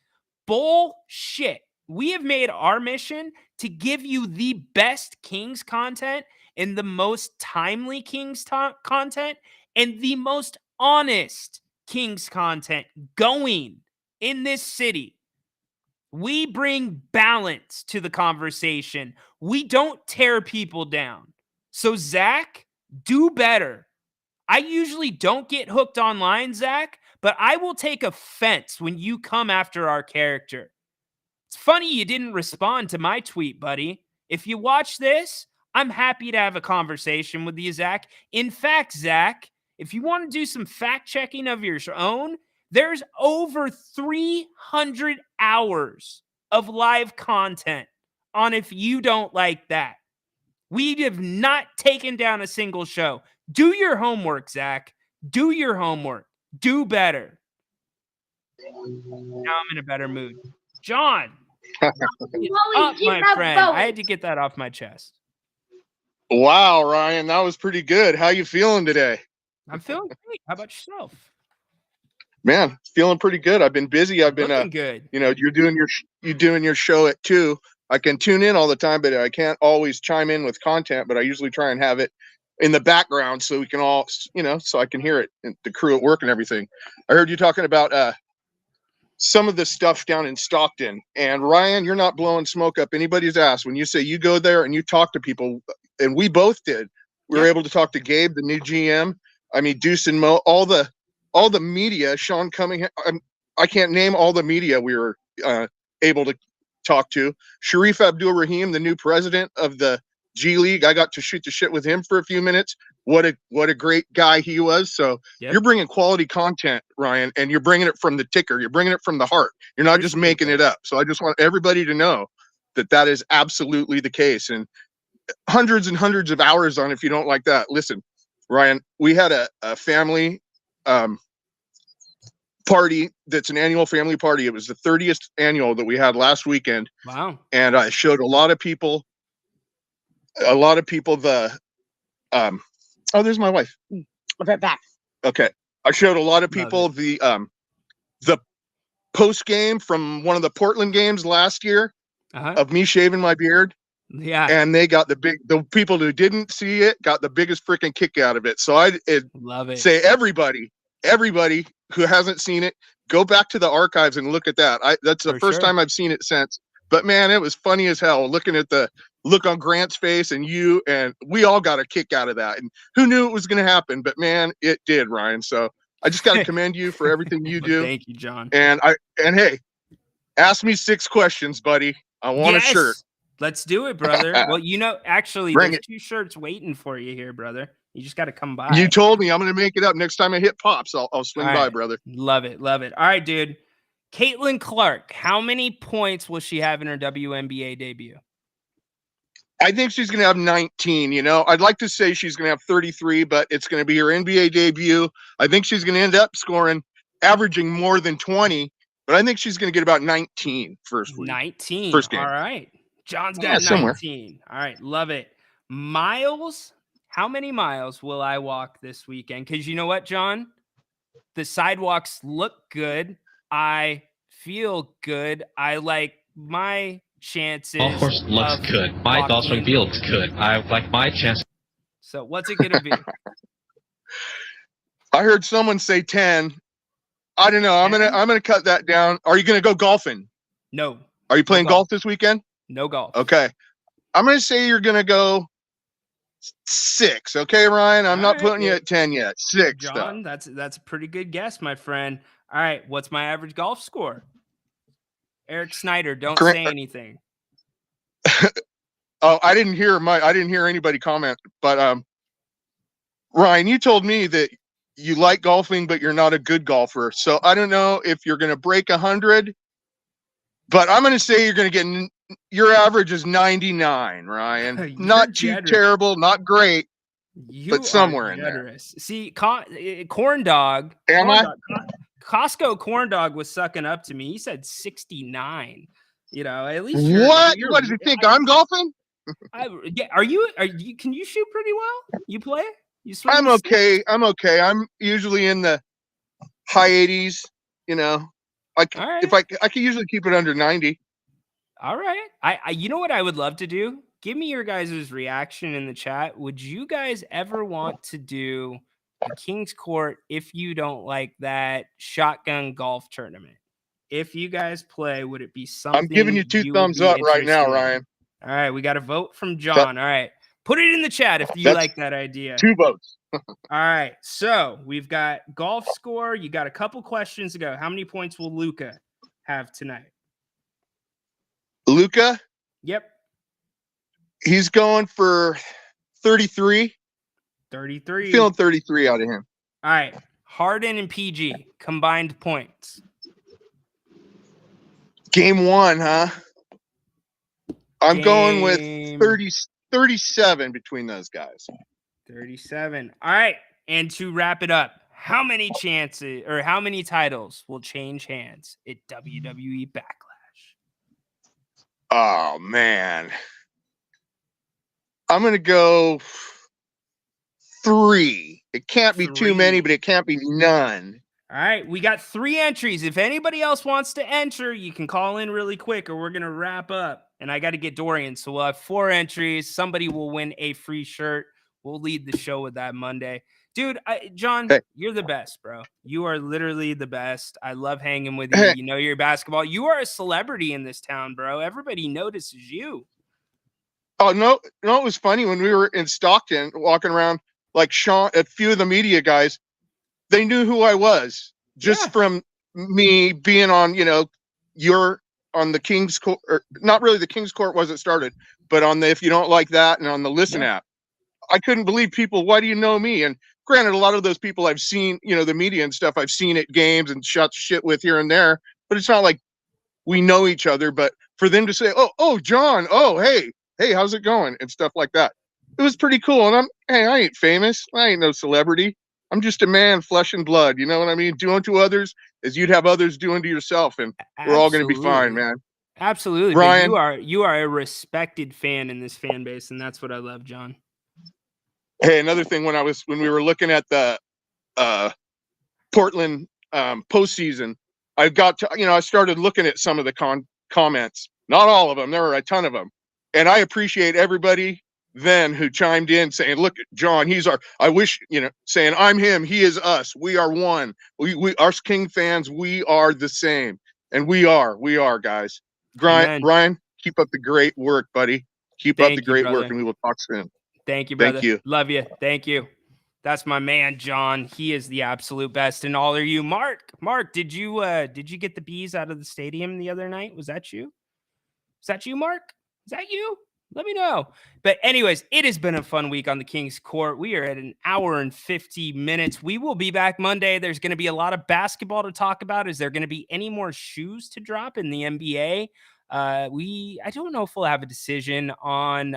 Bullshit. We have made our mission to give you the best Kings content and the most timely Kings content and the most honest Kings content going in this city. We bring balance to the conversation. We don't tear people down. So, Zach, do better. I usually don't get hooked online, Zach, but I will take offense when you come after our character. It's funny you didn't respond to my tweet, buddy. If you watch this, I'm happy to have a conversation with you, Zach. In fact, Zach, if you want to do some fact checking of your own, there's over 300 hours of live content on if you don't like that. We have not taken down a single show. Do your homework, Zach. Do your homework. Do better. Now I'm in a better mood. John, up, my friend. I had to get that off my chest. Wow, Ryan, that was pretty good. How you feeling today? I'm feeling great. How about yourself? Man, feeling pretty good. I've been busy. I've been good. You know, you're doing your show at 2. I can tune in all the time, but I can't always chime in with content. But I usually try and have it in the background so we can all, so I can hear it, and the crew at work and everything. I heard you talking about some of the stuff down in Stockton. And Ryan, you're not blowing smoke up anybody's ass when you say you go there and you talk to people, and we both did. We were able to talk to Gabe, the new GM. I mean, Deuce and Mo, all the media, Sean Cunningham. I can't name all the media we were able to talk to. Sharif Abdul-Rahim, the new president of the G League. I got to shoot the shit with him for a few minutes. What a great guy he was. So you're bringing quality content, Ryan, and you're bringing it from the ticker. You're bringing it from the heart. You're not just making it up. So I just want everybody to know that is absolutely the case. And hundreds and hundreds of hours on if you don't like that. Listen, Ryan, we had a family party that's an annual family party. It was the 30th annual that we had last weekend. Wow. And I showed a lot of people the oh, there's my wife. I'll be right back. Okay. I showed a lot of people the post game from one of the Portland games last year of me shaving my beard. Yeah. And they got the people who didn't see it got the biggest freaking kick out of it. So love it. Say everybody who hasn't seen it, go back to the archives and look at that. That's the first time I've seen it since. But man, it was funny as hell looking at the look on Grant's face, and we all got a kick out of that. And who knew it was going to happen? But man, it did, Ryan. So I just got to commend you for everything you do. Thank you, John. And hey, ask me 6 questions, buddy. I want a shirt. Let's do it, brother. Well, actually, there's 2 shirts waiting for you here, brother. You just got to come by. You told me I'm going to make it up next time I hit pops. I'll swing by, brother. Love it. Love it. All right, dude. Caitlin Clark, how many points will she have in her WNBA debut? I think she's going to have 19. I'd like to say she's going to have 33, but it's going to be her NBA debut. I think she's going to end up averaging more than 20, but I think she's going to get about 19 first week. 19. First game. All right. John's got 19. Somewhere. All right. Love it. Miles. How many miles will I walk this weekend? Because you know what, John? The sidewalks look good. I feel good. I like my chances. Golf course looks good. My golf swing feels good. I like my chances. So what's it gonna be? I heard someone say 10. I don't know. I'm gonna cut that down. Are you gonna go golfing? No. Are you playing golf this weekend? No golf. Okay. I'm gonna say you're gonna go 6. Okay, Ryan. I'm not putting you at 10 yet. 6. John, that's a pretty good guess, my friend. All right, what's my average golf score? Eric Snyder, don't say anything. Oh, I didn't hear anybody comment, but Ryan, you told me that you like golfing, but you're not a good golfer. So I don't know if you're going to break 100, but I'm going to say you're going to get your average is 99, Ryan. Not too terrible, not great, but somewhere in there. See, Corn Dog. Costco Corn Dog was sucking up to me. He said 69. At least what does he think? I'm golfing? Are you? Can you shoot pretty well? You play? You swing? I'm okay. I'm usually in the high 80s. I can usually keep it under 90. All right. I you know what I would love to do? Give me your guys' reaction in the chat. Would you guys ever want to do the King's Court if you don't like that shotgun golf tournament? If you guys play, would it be something? I'm giving you 2 thumbs up right now, Ryan. All right, we got a vote from John. All right, put it in the chat if you like that idea. 2 votes. All right, so we've got golf score. You got a couple questions to go. How many points will Luka have tonight? Luka? Yep. He's going for 33. 33. Feeling 33 out of him. All right. Harden and PG combined points. Game 1, huh? I'm going with 37 between those guys. 37. All right. And to wrap it up, how many chances or how many titles will change hands at WWE Backlash? Oh, man. I'm going to go 3. It can't be too many, but it can't be none. All right, we got 3 entries. If anybody else wants to enter, you can call in really quick or we're going to wrap up. And I got to get Dorian. So we'll have 4 entries. Somebody will win a free shirt. We'll lead the show with that Monday. Dude, John, you're the best, bro. You are literally the best. I love hanging with you. You know your basketball. You are a celebrity in this town, bro. Everybody notices you. Oh, no, it was funny when we were in Stockton walking around, like Sean, a few of the media guys, they knew who I was just from me being on, you're on the King's Court, or not really the King's Court wasn't started, but on the If You Don't Like That and on the Listen app. I couldn't believe people, why do you know me? And granted, a lot of those people I've seen, the media and stuff I've seen at games and shot shit with here and there, but it's not like we know each other. But for them to say, oh, John, hey, how's it going? And stuff like that. It was pretty cool. And I ain't famous. I ain't no celebrity. I'm just a man, flesh and blood. You know what I mean? Doing to others as you'd have others doing to yourself. And we're all going to be fine, man. Absolutely. Ryan, you are a respected fan in this fan base. And that's what I love, John. Hey, another thing, when we were looking at the Portland postseason, I got to, I started looking at some of the comments. Not all of them. There were a ton of them. And I appreciate everybody then who chimed in saying, look, John, he's I wish, saying I'm him, he is us. We are one. We us King fans, we are the same. And we are, guys. Ryan, keep up the great work, buddy. Keep up the great work, and we will talk soon. Thank you, brother. Thank you. Love you. Thank you. That's my man, John. He is the absolute best. And all are you. Mark, did you get the bees out of the stadium the other night? Was that you? Is that you, Mark? Is that you? Let me know. But anyways, it has been a fun week on the King's Court. We are at an hour and 50 minutes. We will be back Monday. There's going to be a lot of basketball to talk about. Is there going to be any more shoes to drop in the NBA? I don't know if we'll have a decision on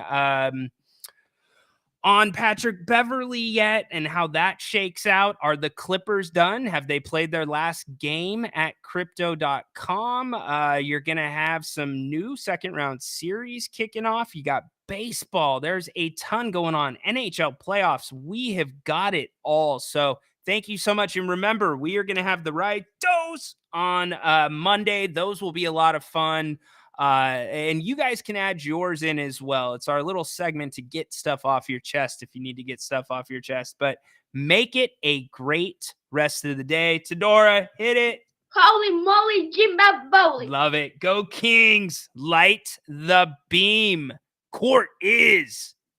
Patrick Beverley yet and how that shakes out. Are the Clippers done? Have they played their last game at crypto.com? You're going to have some new second round series kicking off. You got baseball. There's a ton going on. NHL playoffs. We have got it all. So thank you so much. And remember, we are going to have the right dose on Monday. Those will be a lot of fun. And you guys can add yours in as well. It's our little segment to get stuff off your chest if you need to get stuff off your chest. But make it a great rest of the day. Tadora, hit it. Holy moly, Jimbaboli. Love it. Go Kings. Light the beam. Court is